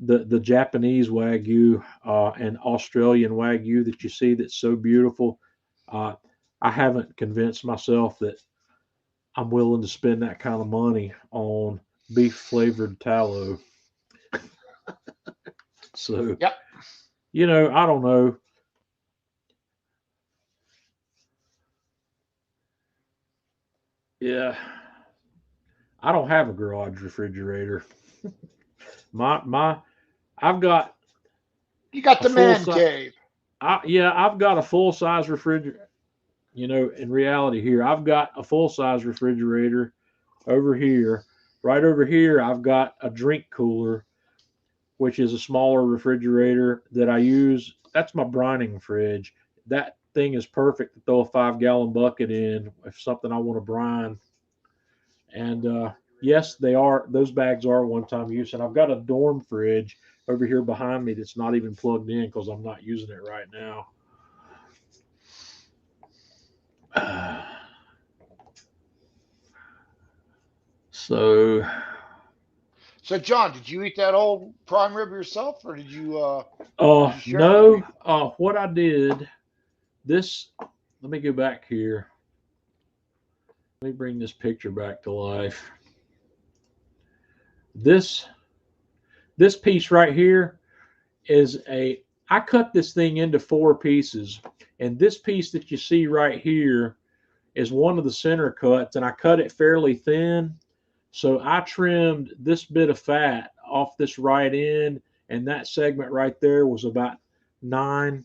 the Japanese Wagyu and Australian Wagyu that you see that's so beautiful, I haven't convinced myself that I'm willing to spend that kind of money on beef flavored tallow. So, yep. I don't know. Yeah. I don't have a garage refrigerator. I've got. You got the man cave. I've got a full size refrigerator. In reality here, I've got a full size refrigerator over here. Right over here, I've got a drink cooler, which is a smaller refrigerator that I use. That's my brining fridge. That thing is perfect to throw a 5-gallon bucket in if something I want to brine. And yes, those bags are one-time use. And I've got a dorm fridge over here behind me that's not even plugged in because I'm not using it right now. So John, did you eat that old prime rib yourself, or did you share it with no, me? what I did, this, let me go back here. Let me bring this picture back to life. This piece right here is I cut this thing into 4 pieces, and this piece that you see right here is one of the center cuts, and I cut it fairly thin. So I trimmed this bit of fat off this right end, and that segment right there was about 9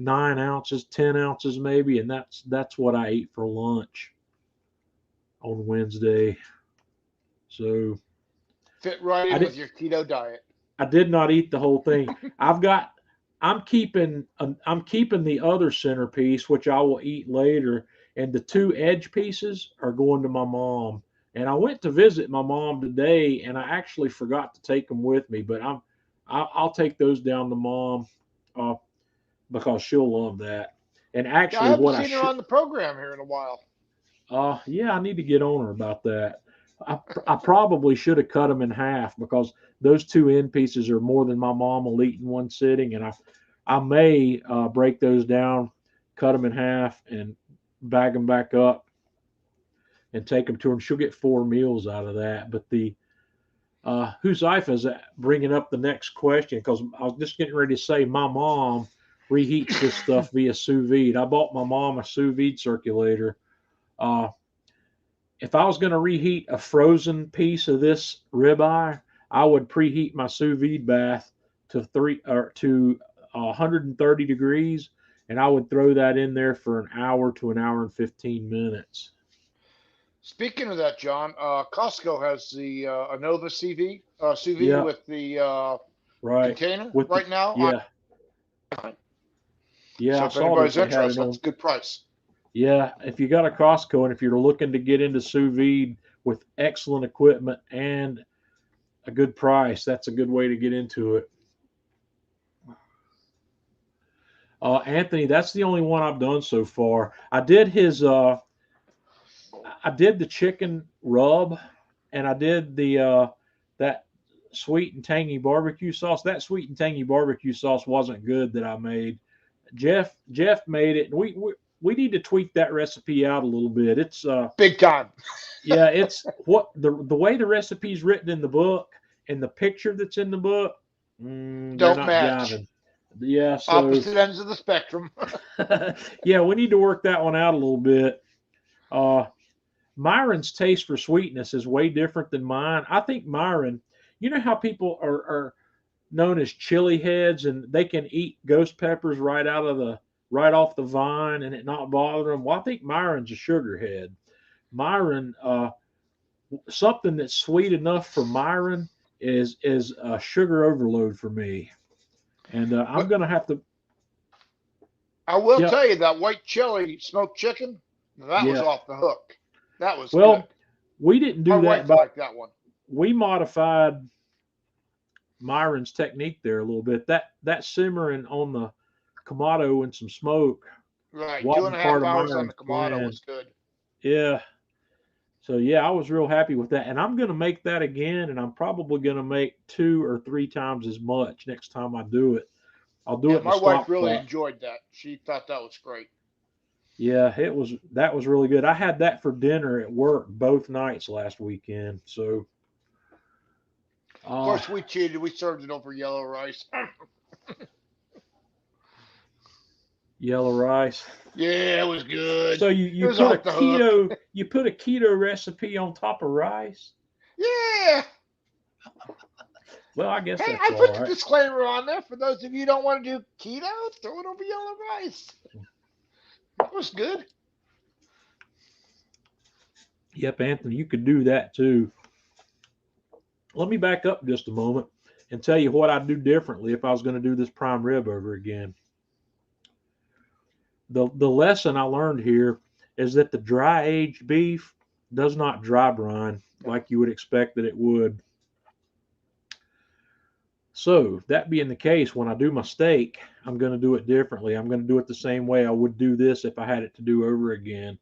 ounces, 10 ounces maybe, and that's what I ate for lunch on Wednesday. So Fit right in with your keto diet. I did not eat the whole thing. I'm keeping the other centerpiece, which I will eat later, and the 2 edge pieces are going to my mom. And I went to visit my mom today, and I actually forgot to take them with me, but I'll take those down to mom because she'll love that. And actually, I haven't seen her on the program here in a while. Yeah, I need to get on her about that. I probably should have cut them in half because those 2 end pieces are more than my mom will eat in one sitting, and I may break those down, cut them in half, and bag them back up and take them to her. And she'll get 4 meals out of that. But the Huzaifa's bringing up the next question because I was just getting ready to say my mom reheats this stuff via sous vide. I bought my mom a sous vide circulator. If I was going to reheat a frozen piece of this ribeye, I would preheat my sous vide bath to 130 degrees, and I would throw that in there for an hour to an hour and 15 minutes. Speaking of that, John, Costco has the Anova sous vide with the container right now. Yeah. So if anybody's interested, that's a good price. Yeah, if you got a Costco and if you're looking to get into sous vide with excellent equipment and a good price, that's a good way to get into it. Anthony, that's the only one I've done so far. I did the chicken rub, and I did that sweet and tangy barbecue sauce. That sweet and tangy barbecue sauce wasn't good that I made. Jeff made it, and we need to tweak that recipe out a little bit. It's big time. Yeah, it's what the way the recipe is written in the book and the picture that's in the book don't match. Jiving. Yeah, so opposite ends of the spectrum. Yeah, we need to work that one out a little bit. Myron's taste for sweetness is way different than mine. I think Myron, you know how people are known as chili heads, and they can eat ghost peppers right off the vine and it not bother them. Well, I think Myron's a sugar head. Myron, something that's sweet enough for Myron is a sugar overload for me. And I'm going to have to. I will tell you that white chili smoked chicken, that was off the hook. That was good. We didn't do My wife liked that one. We modified Myron's technique there a little bit. That simmering on the Kamado and some smoke. Right, 2.5 hours on the Kamado was good. Yeah. So yeah, I was real happy with that, and I'm going to make that again, and I'm probably going to make 2 or 3 times as much next time I do it. I'll do it. My wife really enjoyed that. She thought that was great. Yeah, that was really good. I had that for dinner at work both nights last weekend. So, of course, we cheated. We served it over yellow rice. Yellow rice. Yeah, it was good. So you put a keto recipe on top of rice? Yeah. Well, I guess that's I put the disclaimer on there for those of you who don't want to do keto. Throw it over yellow rice. That was good. Yep, Anthony, you could do that too. Let me back up just a moment and tell you what I'd do differently if I was going to do this prime rib over again. The lesson I learned here is that the dry aged beef does not dry brine like you would expect that it would. So that being the case, when I do my steak, I'm going to do it differently. I'm going to do it the same way I would do this if I had it to do over again.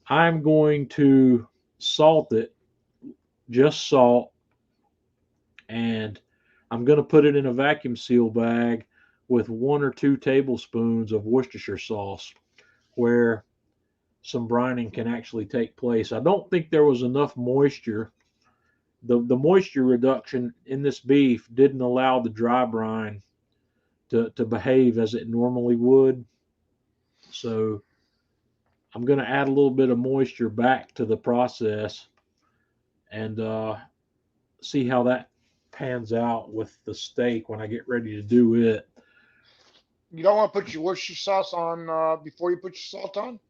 I'm going to salt it, just salt, and I'm going to put it in a vacuum seal bag with 1 or 2 tablespoons of Worcestershire sauce where some brining can actually take place. I don't think there was enough moisture. The moisture reduction in this beef didn't allow the dry brine to behave as it normally would. So I'm going to add a little bit of moisture back to the process and see how that pans out with the steak when I get ready to do it. You don't want to put your Worcestershire sauce on before you put your salt on?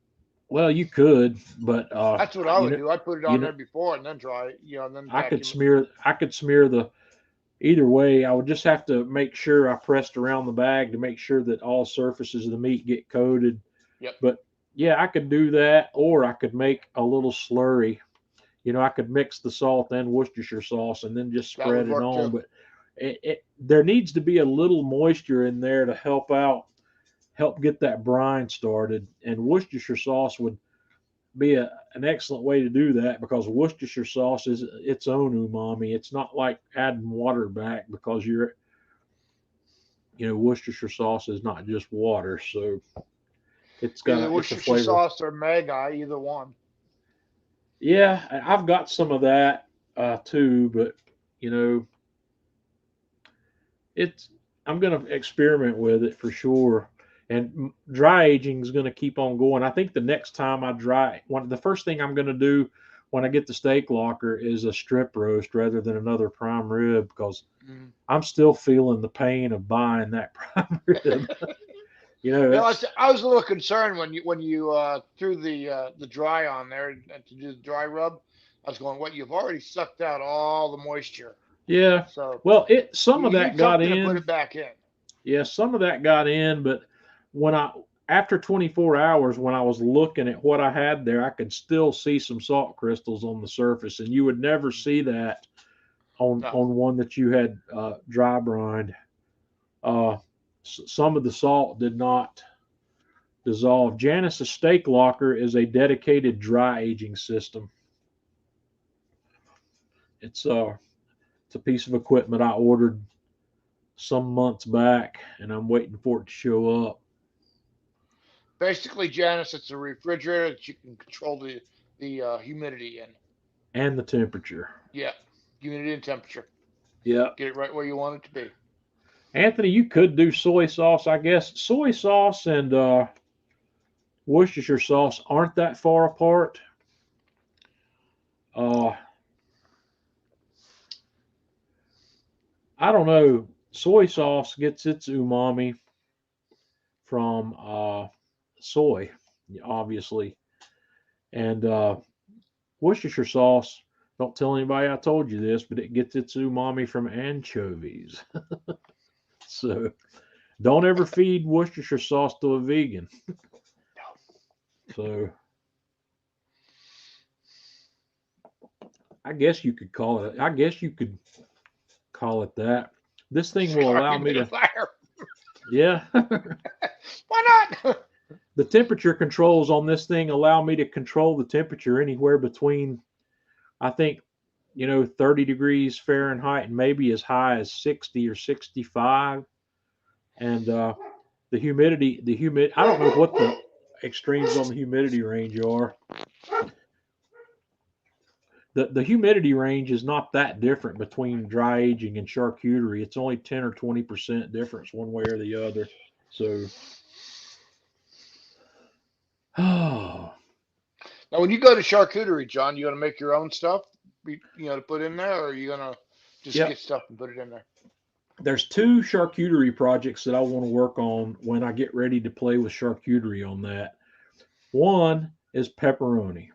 Well, you could, but That's what I would do. I'd put it you on know, there before and then dry, and then I could vacuum it. smear the either way. I would just have to make sure I pressed around the bag to make sure that all surfaces of the meat get coated. Yep. But yeah, I could do that, or I could make a little slurry. I could mix the salt and Worcestershire sauce and then just That would spread it work on. too. But there needs to be a little moisture in there to help get that brine started. And Worcestershire sauce would be an excellent way to do that because Worcestershire sauce is its own umami. It's not like adding water back because Worcestershire sauce is not just water. So it's Either a Worcestershire flavor. sauce or Magi, either one. Yeah, I've got some of that too, but I'm going to experiment with it for sure. And dry aging is going to keep on going. I think the next time the first thing I'm going to do when I get the steak locker is a strip roast rather than another prime rib because I'm still feeling the pain of buying that prime rib. I was a little concerned when you threw the dry on there to do the dry rub. I was going, what? You've already sucked out all the moisture. Yeah. So well, some of that got in. To put it back in. Yeah, some of that got in, but after 24 hours, when I was looking at what I had there, I could still see some salt crystals on the surface, and you would never see that on one that you had dry brined. Some of the salt did not dissolve. Janice's steak locker is a dedicated dry aging system. It's a piece of equipment I ordered some months back, and I'm waiting for it to show up. Basically, Janice, it's a refrigerator that you can control the humidity in. And the temperature. Yeah, humidity and temperature. Yeah. Get it right where you want it to be. Anthony, you could do soy sauce, I guess. Soy sauce and Worcestershire sauce aren't that far apart. I don't know. Soy sauce gets its umami from soy, obviously. And Worcestershire sauce, don't tell anybody I told you this, but it gets its umami from anchovies. So don't ever feed Worcestershire sauce to a vegan. So I guess you could call it that. This thing will allow me to Yeah. Why not? The temperature controls on this thing allow me to control the temperature anywhere between, I think, 30 degrees Fahrenheit and maybe as high as 60 or 65. And the humidity, I don't know what the extremes on the humidity range are. The humidity range is not that different between dry aging and charcuterie. It's only 10 or 20% difference one way or the other. So, Now, when you go to charcuterie, John, you going to make your own stuff, to put in there, or are you going to just get stuff and put it in there? There's 2 charcuterie projects that I want to work on when I get ready to play with charcuterie on that. One is pepperoni.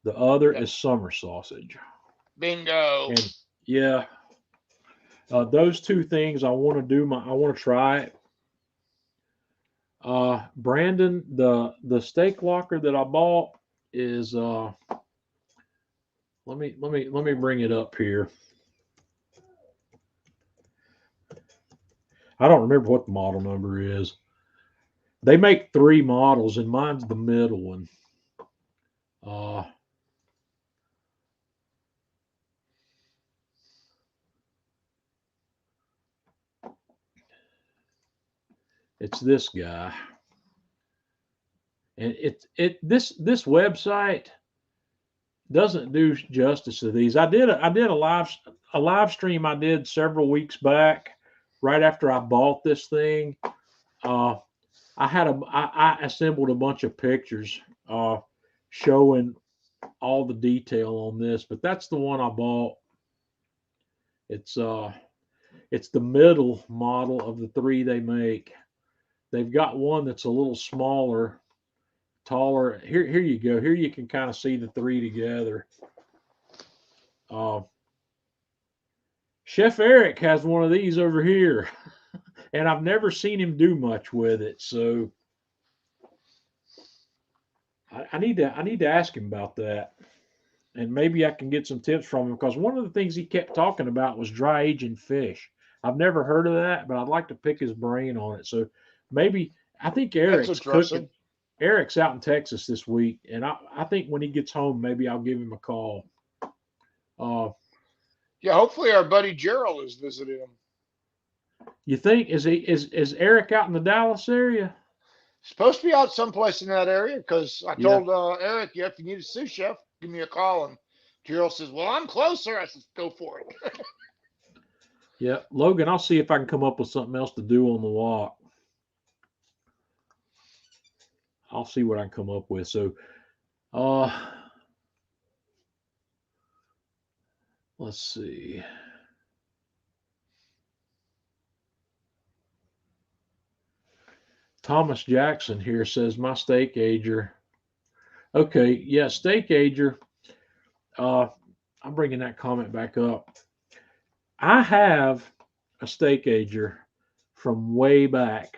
The other is summer sausage. Bingo. And yeah, those 2 things I want to do. I want to try it. Brandon, the steak locker that I bought is let me bring it up here. I don't remember what the model number is. They make 3 models, and mine's the middle one. It's this guy, and this website doesn't do justice to these. I did a live stream I did several weeks back, right after I bought this thing. I assembled a bunch of pictures showing all the detail on this, but that's the one I bought. It's the middle model of the 3 they make. They've got one that's a little smaller, taller. Here you go. Here you can kind of see the 3 together. Chef Eric has one of these over here, and I've never seen him do much with it. So I need to ask him about that, and maybe I can get some tips from him, because one of the things he kept talking about was dry aging fish. I've never heard of that, but I'd like to pick his brain on it. So maybe I think Eric's cooking. Eric's out in Texas this week, and I think when he gets home, maybe I'll give him a call. Yeah, hopefully our buddy Gerald is visiting him. You think is Eric out in the Dallas area? Supposed to be out someplace in that area, because I told Eric, yeah, if you need a sous chef, give me a call. And Gerald says, well, I'm closer. I said, go for it. Yeah, Logan, I'll see if I can come up with something else to do on the walk. I'll see what I can come up with. So, let's see. Thomas Jackson here says, my steak ager. Okay, yeah, steak ager. I'm bringing that comment back up. I have a steak ager from way back.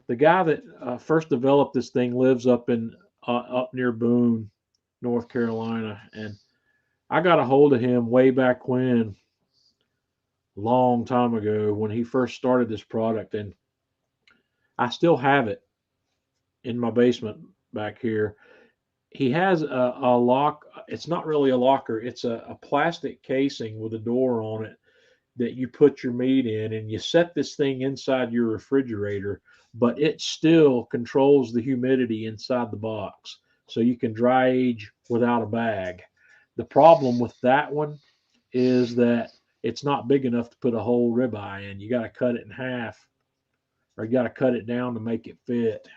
The guy that first developed this thing lives up near Boone, North Carolina, and I got a hold of him way back when, long time ago, when he first started this product, and I still have it in my basement back here. He has a lock. It's not really a locker. It's a plastic casing with a door on it that you put your meat in, and you set this thing inside your refrigerator, but it still controls the humidity inside the box, so you can dry age without a bag. The problem with that one is that it's not big enough to put a whole ribeye in. You got to cut it in half, or you got to cut it down to make it fit.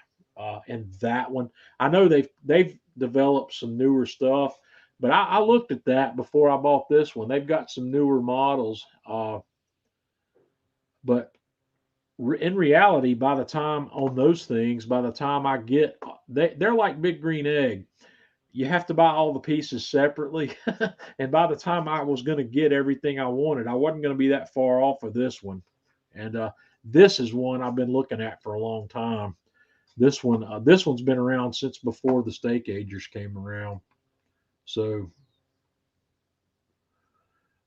And that one, I know they've developed some newer stuff, but I looked at that before I bought this one. They've got some newer models, but in reality, by the time on those things, by the time I get, they're like Big Green Egg. You have to buy all the pieces separately. And by the time I was going to get everything I wanted, I wasn't going to be that far off of this one. And this is one I've been looking at for a long time. This one's been around since before the steak agers came around. So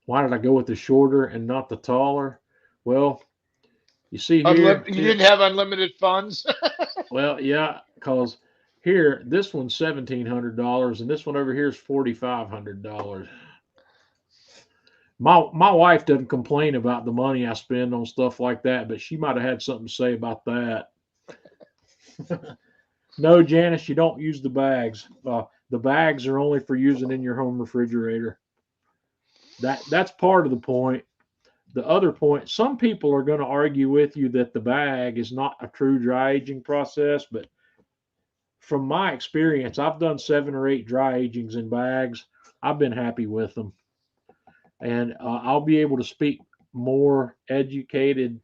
why did I go with the shorter and not the taller? Well, you see here, you didn't have unlimited funds. Well, yeah, because here this one's $1,700, and this one over here is $4,500. My wife doesn't complain about the money I spend on stuff like that, but she might have had something to say about that. No, Janice, you don't use the bags. The bags are only for using in your home refrigerator. That's part of the point. The other point, some people are going to argue with you that the bag is not a true dry aging process, but from my experience, I've done 7 or 8 dry agings in bags. I've been happy with them. And I'll be able to speak more educated,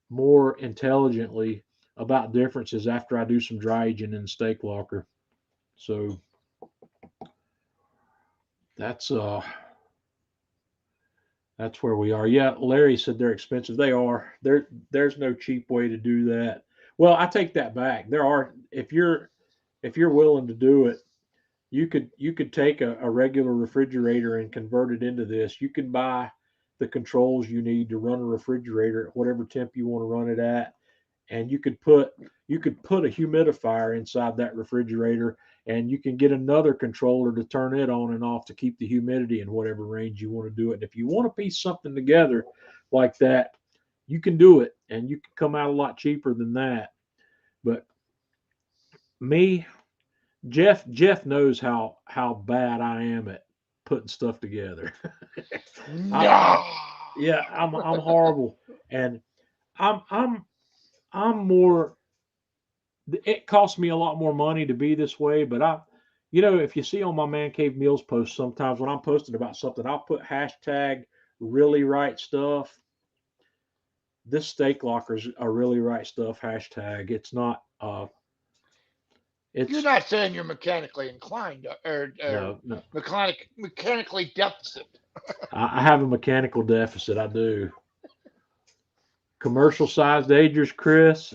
more intelligently about differences after I do some dry aging in the steak locker. So that's where we are. Yeah, Larry said they're expensive. They are. There's no cheap way to do that. Well, I take that back. There are, if you're willing to do it, you could take a regular refrigerator and convert it into this. You can buy the controls you need to run a refrigerator at whatever temp you want to run it at. And you could put a humidifier inside that refrigerator, and you can get another controller to turn it on and off to keep the humidity in whatever range you want to do it. And if you want to piece something together like that, you can do it, and you can come out a lot cheaper than that. But me, Jeff knows how bad I am at putting stuff together. No. I'm horrible, and I'm more. It costs me a lot more money to be this way, but if you see on my Man Cave Meals post, sometimes when I'm posting about something, I'll put hashtag really right stuff. This steak locker's a really right stuff hashtag. It's not. You're not saying you're mechanically inclined or no. mechanically deficit. I have a mechanical deficit. I do. Commercial sized agers, Chris.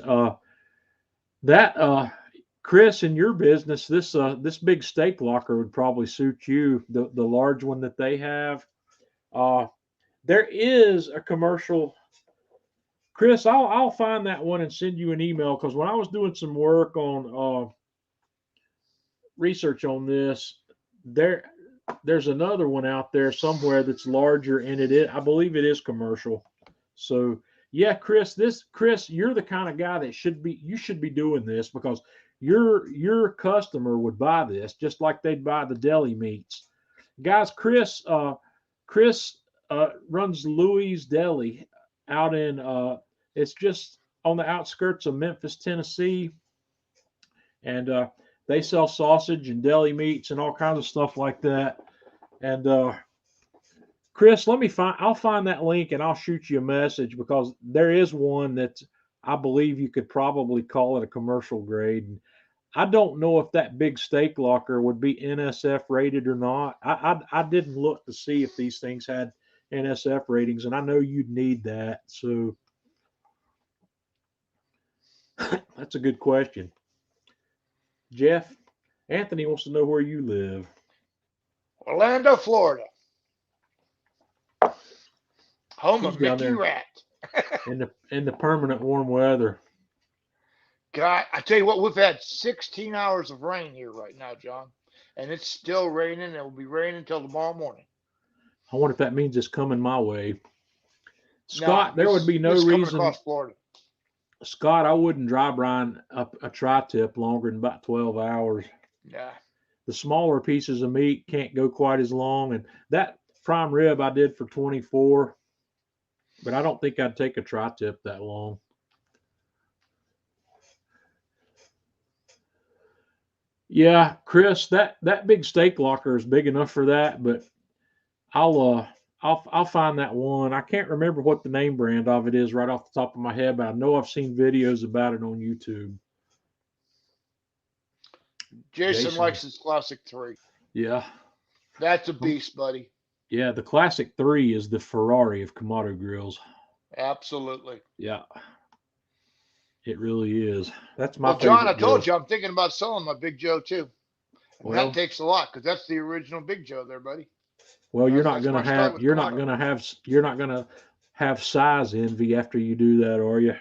Chris, in your business, this big steak locker would probably suit you. The large one that they have. There is a commercial. Chris, I'll find that one and send you an email, because when I was doing some work on research on this, there's another one out there somewhere that's larger, and I believe it is commercial. So yeah, Chris, you're the kind of guy that you should be doing this, because your customer would buy this just like they'd buy the deli meats. Guys, Chris runs Louis Deli out in it's just on the outskirts of Memphis, Tennessee, and they sell sausage and deli meats and all kinds of stuff like that. And Chris, I'll find that link and I'll shoot you a message, because there is one that I believe you could probably call it a commercial grade. And I don't know if that big steak locker would be NSF rated or not. I didn't look to see if these things had NSF ratings, and I know you'd need that. So that's a good question. Jeff, Anthony wants to know where you live. Orlando, Florida. Home of Mickey Rat. in the permanent warm weather. God, I tell you what, we've had 16 hours of rain here right now, John, and it's still raining. It will be raining until tomorrow morning. I wonder if that means it's coming my way. Scott, there would be no reason. Across Florida. Scott, I wouldn't dry brine a tri-tip longer than about 12 hours. Yeah. The smaller pieces of meat can't go quite as long. And that prime rib I did for 24, but I don't think I'd take a tri-tip that long. Yeah, Chris, that big steak locker is big enough for that, but I'll find that one. I can't remember what the name brand of it is right off the top of my head, but I know I've seen videos about it on YouTube. Jason likes his Classic 3. Yeah. That's a beast, buddy. Yeah, the Classic 3 is the Ferrari of Kamado grills. Absolutely. Yeah. It really is. That's my favorite. John, I told you I'm thinking about selling my Big Joe too. Well, that takes a lot, because that's the original Big Joe there, buddy. Well, you're not going to have size envy after you do that, are you?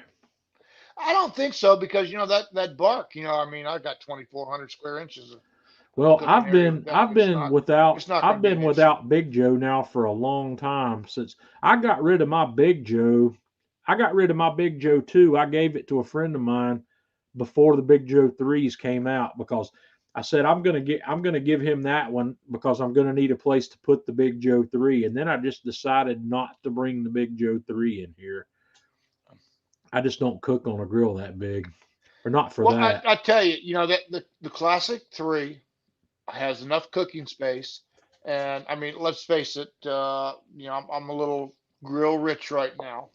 I don't think so, because that bark, I got 2,400 square inches. Well, I've been without Big Joe now for a long time. Since I got rid of my Big Joe. I got rid of my Big Joe 2. I gave it to a friend of mine before the Big Joe 3s came out, because I said I'm gonna give him that one, because I'm gonna need a place to put the Big Joe 3. And then I just decided not to bring the Big Joe 3 in here. I just don't cook on a grill that big, or not for that. I tell you, that the Classic 3 has enough cooking space, and I mean, let's face it, I'm a little grill rich right now.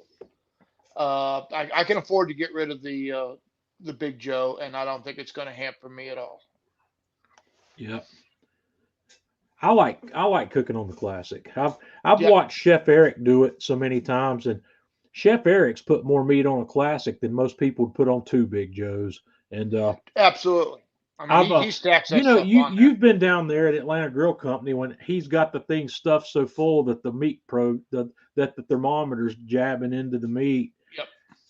I can afford to get rid of the Big Joe, and I don't think it's going to hamper me at all. Yeah, I like cooking on the Classic. I've watched Chef Eric do it so many times, and Chef Eric's put more meat on a Classic than most people would put on 2 Big Joes. And absolutely, I mean, he stacks that you know, stuff on there. you've been down there at Atlanta Grill Company when he's got the thing stuffed so full that the meat that the thermometer's jabbing into the meat. Yep.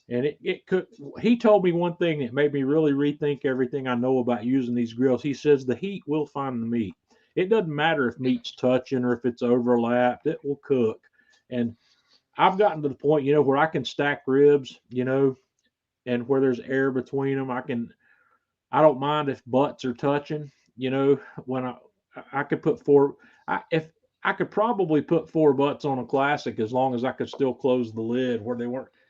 And it could. He told me one thing that made me really rethink everything I know about using these grills. He says the heat will find the meat. It doesn't matter if meat's touching or if it's overlapped. It will cook. And I've gotten to the point, you know, where I can stack ribs, you know, and where there's air between them. I don't mind if butts are touching, you know, when I could put if I could probably put 4 butts on a classic as long as I could still close the lid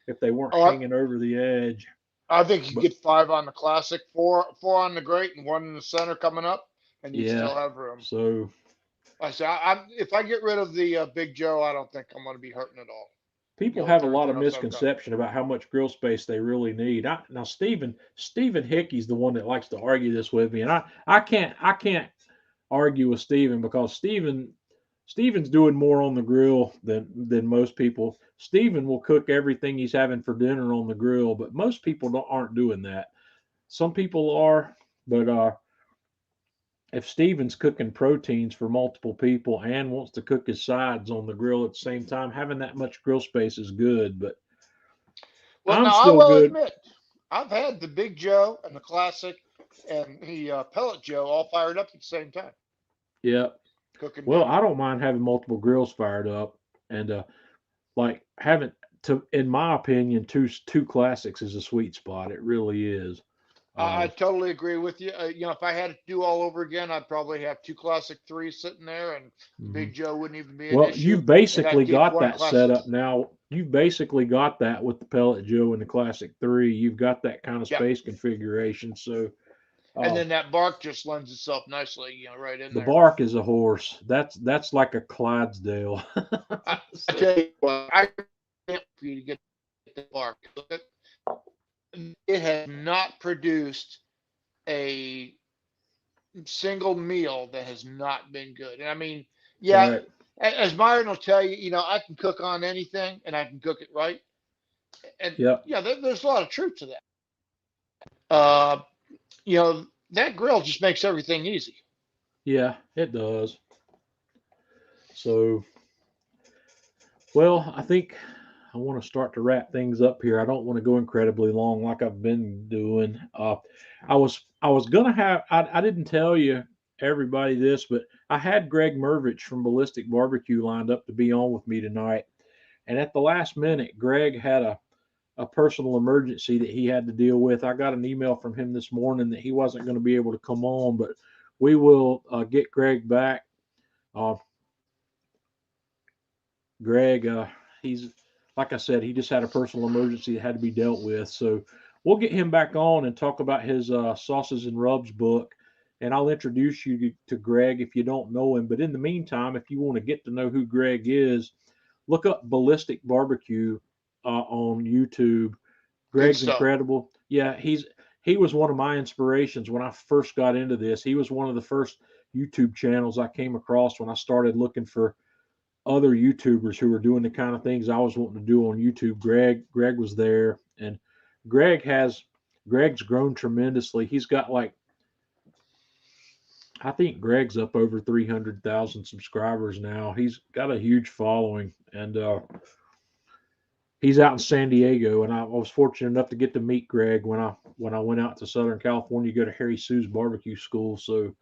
if they weren't hanging over the edge. I think you get 5 on the classic, 4 on the grate, and 1 in the center coming up, and you still have room. So I say, if I get rid of the Big Joe, I don't think I'm going to be hurting at all. people have a lot of misconception about how much grill space they really need. Now Stephen Hickey's the one that likes to argue this with me, and I can't argue with Stephen because Stephen's doing more on the grill than most people. Stephen will cook everything he's having for dinner on the grill, but most people aren't doing that. Some people are, but if Stephen's cooking proteins for multiple people and wants to cook his sides on the grill at the same time, having that much grill space is good. But I will admit, I've had the Big Joe and the classic and the pellet Joe all fired up at the same time. Yeah. Cooking. Well, I don't mind having multiple grills fired up, and like having in my opinion, two classics is a sweet spot. It really is. I totally agree with you. You know, if I had to do all over again, I'd probably have 2 classic 3s sitting there, and Big Joe wouldn't even be an issue. You've basically got that set up now. You've basically got that with the pellet Joe and the classic 3. You've got that kind of space configuration. So. And then that bark just lends itself nicely, you know, right in there. The bark is a horse. That's like a Clydesdale. I tell you what, I can't for you to get the bark. It has not produced a single meal that has not been good. And I mean, right. As Myron will tell you, you know, I can cook on anything and I can cook it right. And there's a lot of truth to that. You know, that grill just makes everything easy. Yeah, it does. So, well, I think I want to start to wrap things up here. I don't want to go incredibly long like I've been doing. I was gonna have. I didn't tell you everybody this, but I had Greg Mervich from Ballistic Barbecue lined up to be on with me tonight, and at the last minute, Greg had a personal emergency that he had to deal with. I got an email from him this morning that he wasn't going to be able to come on, but we will get Greg back. Greg, he's, like I said, he just had a personal emergency that had to be dealt with. So we'll get him back on and talk about his Sauces and Rubs book. And I'll introduce you to Greg if you don't know him. But in the meantime, if you want to get to know who Greg is, look up Ballistic Barbecue on YouTube. Greg's incredible. Yeah, he was one of my inspirations when I first got into this. He was one of the first YouTube channels I came across when I started looking for other YouTubers who were doing the kind of things I was wanting to do on YouTube. Greg was there, and Greg's grown tremendously. He's got I think Greg's up over 300,000 subscribers now. He's got a huge following, and he's out in San Diego, and I was fortunate enough to get to meet Greg when I went out to Southern California to go to Harry Sue's barbecue school. So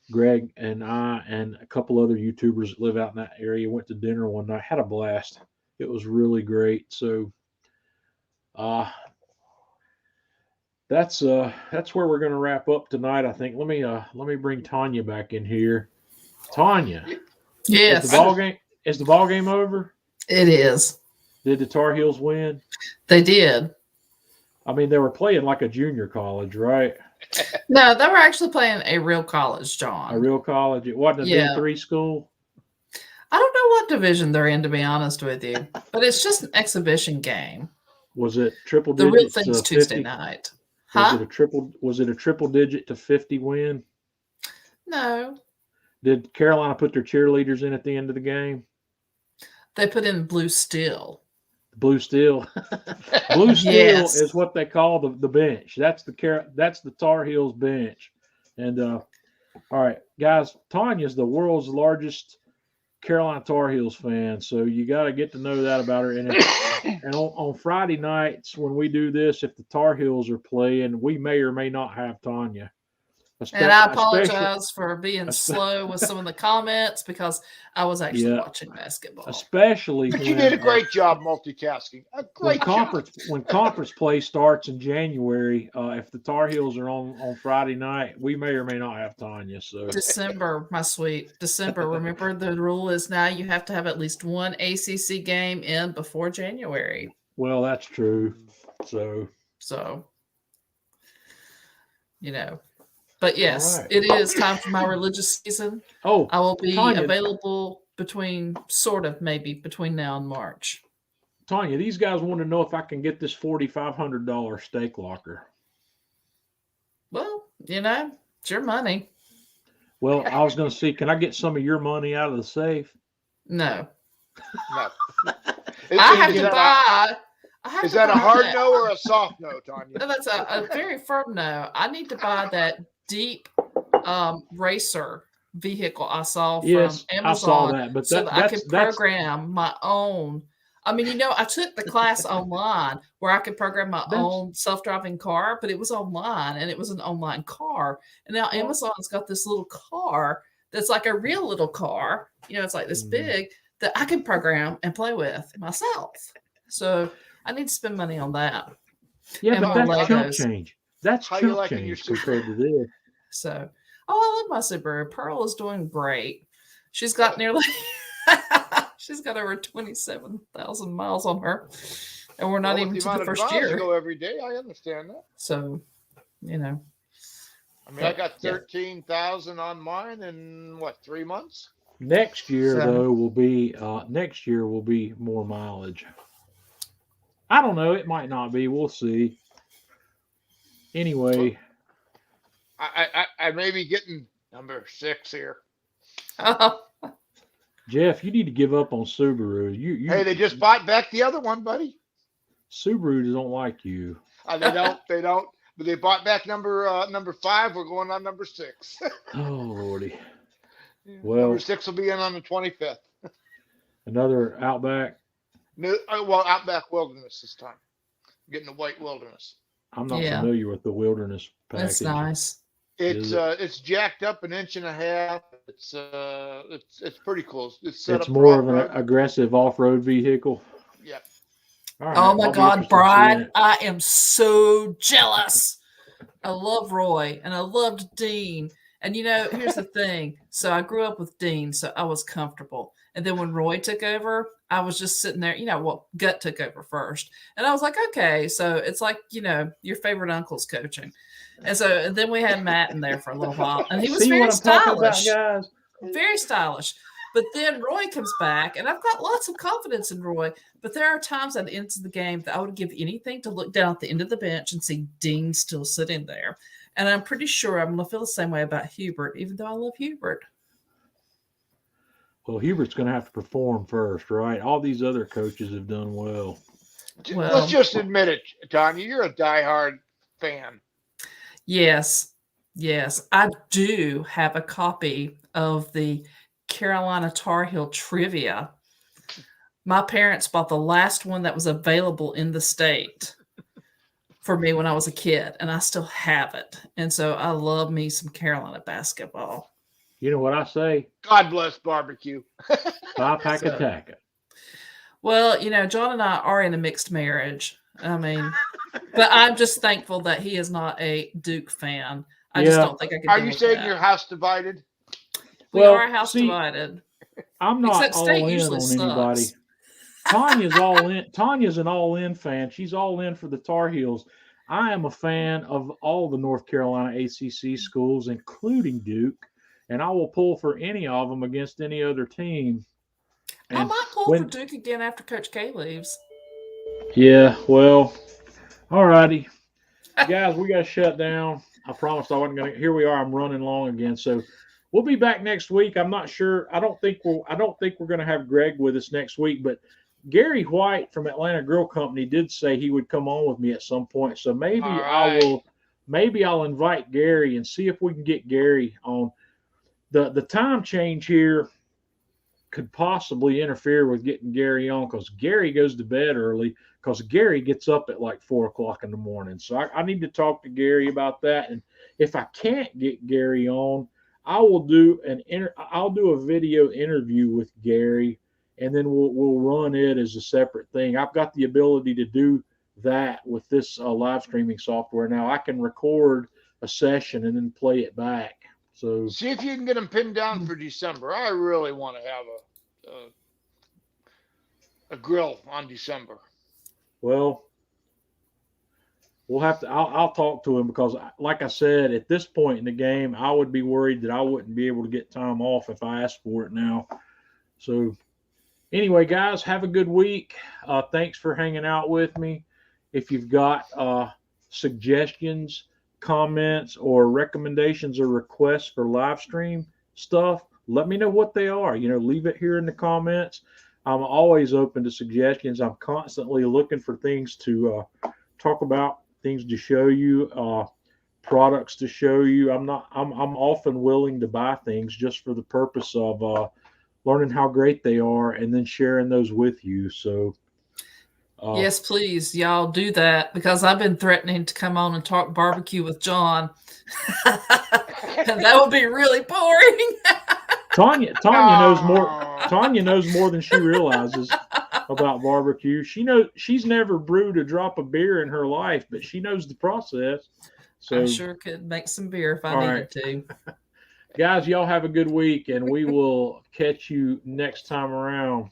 Greg and I and a couple other YouTubers that live out in that area went to dinner one night. Had a blast. It was really great. So that's where we're going to wrap up tonight, I think. Let me bring Tanya back in here. Tanya. Yes. Is the ball game over? It is. Did the Tar Heels win? They did. I mean, they were playing like a junior college, right? No, they were actually playing a real college, John. A real college. It wasn't a D3 school? I don't know what division they're in, to be honest with you. But it's just an exhibition game. Was it triple digits? The real thing's Tuesday night. Huh? Was it a triple digit to 50 win? No. Did Carolina put their cheerleaders in at the end of the game? They put in Blue Steel. Blue Steel. Blue Steel is what they call the bench. That's the Tar Heels bench. And all right, guys, Tanya's the world's largest Carolina Tar Heels fan, so you got to get to know that about her. And on Friday nights when we do this, if the Tar Heels are playing, we may or may not have Tanya. And I apologize for being slow with some of the comments because I was actually watching basketball. Especially But you did a great job multitasking. A great job. When conference play starts in January, if the Tar Heels are on Friday night, we may or may not have Tanya. So December, my sweet. December. Remember, the rule is now you have to have at least one ACC game in before January. Well, that's true. So you know. But yes, it is time for my religious season. Oh, I will be available between now and March. Tanya, these guys want to know if I can get this $4,500 steak locker. Well, it's your money. Well, I was going to see, can I get some of your money out of the safe? No. No. I have to buy. Is that a hard no or a soft no, Tanya? No, that's a very firm no. I need to buy that Deep racer vehicle I saw from Amazon. I saw that, but so that I can program my own. I mean, I took the class online where I could program my own self-driving car, but it was online and it was an online car. And now Amazon's got this little car that's like a real little car. It's like this big that I can program and play with myself. So I need to spend money on that. Yeah, but that's chump change. That's chump change compared to this. So, I love my Subaru. Pearl is doing great. She's got she's got over 27,000 miles on her, and we're not even to the first year. Go every day. I understand that. So, I mean, I got 13,000 on mine in 3 months. Next year though will be more mileage. I don't know. It might not be. We'll see. Anyway. I may be getting number 6 here. Jeff, you need to give up on Subaru. Hey, they just bought back the other one, buddy. Subaru don't like you. They don't. But they bought back number 5. We're going on number 6. Oh Lordy. Well, number 6 will be in on the 25th. Another Outback. No, Outback Wilderness this time. I'm getting the white Wilderness. I'm not familiar with the Wilderness package. That's nice. It's jacked up 1.5 inches. It's pretty cool. It's more of an aggressive off-road vehicle. Yeah. Right, oh my God, Brian! I am so jealous. I love Roy and I loved Dean. And here's the thing. So I grew up with Dean, so I was comfortable. And then when Roy took over, I was just sitting there, Gut took over first. And I was like, okay, so it's like, your favorite uncle's coaching. And so then we had Matt in there for a little while. And he was very stylish. About, very stylish. But then Roy comes back, and I've got lots of confidence in Roy. But there are times at the end of the game that I would give anything to look down at the end of the bench and see Dean still sitting there. And I'm pretty sure I'm going to feel the same way about Hubert, even though I love Hubert. Well, Hubert's going to have to perform first, right? All these other coaches have done well. Let's just admit it, Tanya. You're a diehard fan. Yes. I do have a copy of the Carolina Tar Heel trivia. My parents bought the last one that was available in the state for me when I was a kid, and I still have it. And so I love me some Carolina basketball. You know what I say? God bless barbecue. 5-pack attack. Well, John and I are in a mixed marriage. I mean, but I'm just thankful that he is not a Duke fan. I just don't think I can. Are you saying your house divided? We are house divided. I'm not all in on anybody. Tanya's all in. Tanya's an all-in fan. She's all in for the Tar Heels. I am a fan of all the North Carolina ACC schools, including Duke. And I will pull for any of them against any other team. And I might pull for Duke again after Coach K leaves. Yeah, well, all righty. Guys, we got to shut down. I promised I wasn't going to. Here we are. I'm running long again. So we'll be back next week. I'm not sure. I don't think we're going to have Greg with us next week. But Gary White from Atlanta Grill Company did say he would come on with me at some point. So maybe I will maybe I'll invite Gary and see if we can get Gary on. The time change here could possibly interfere with getting Gary on, because Gary goes to bed early, because Gary gets up at like 4 o'clock in the morning. So I need to talk to Gary about that. And if I can't get Gary on, I'll do a video interview with Gary, and then we'll run it as a separate thing. I've got the ability to do that with this live streaming software now. I can record a session and then play it back. So See if you can get them pinned down for December. I really want to have a grill on December. well, we'll have to. I'll talk to him, because, like I said, at this point in the game, I would be worried that I wouldn't be able to get time off if I asked for it now. So anyway, guys, have a good week. Thanks for hanging out with me. If you've got suggestions, comments, or recommendations or requests for live stream stuff, let me know what they are. Leave it here in the comments. I'm always open to suggestions. I'm constantly looking for things to talk about, things to show you, products to show you. I'm often willing to buy things just for the purpose of learning how great they are and then sharing those with you. So yes, please, y'all do that, because I've been threatening to come on and talk barbecue with John, and that would be really boring. Tanya knows more. Tanya knows more than she realizes about barbecue. She's never brewed a drop of beer in her life, but she knows the process. So I sure could make some beer if I needed to. Guys, y'all have a good week, and we will catch you next time around.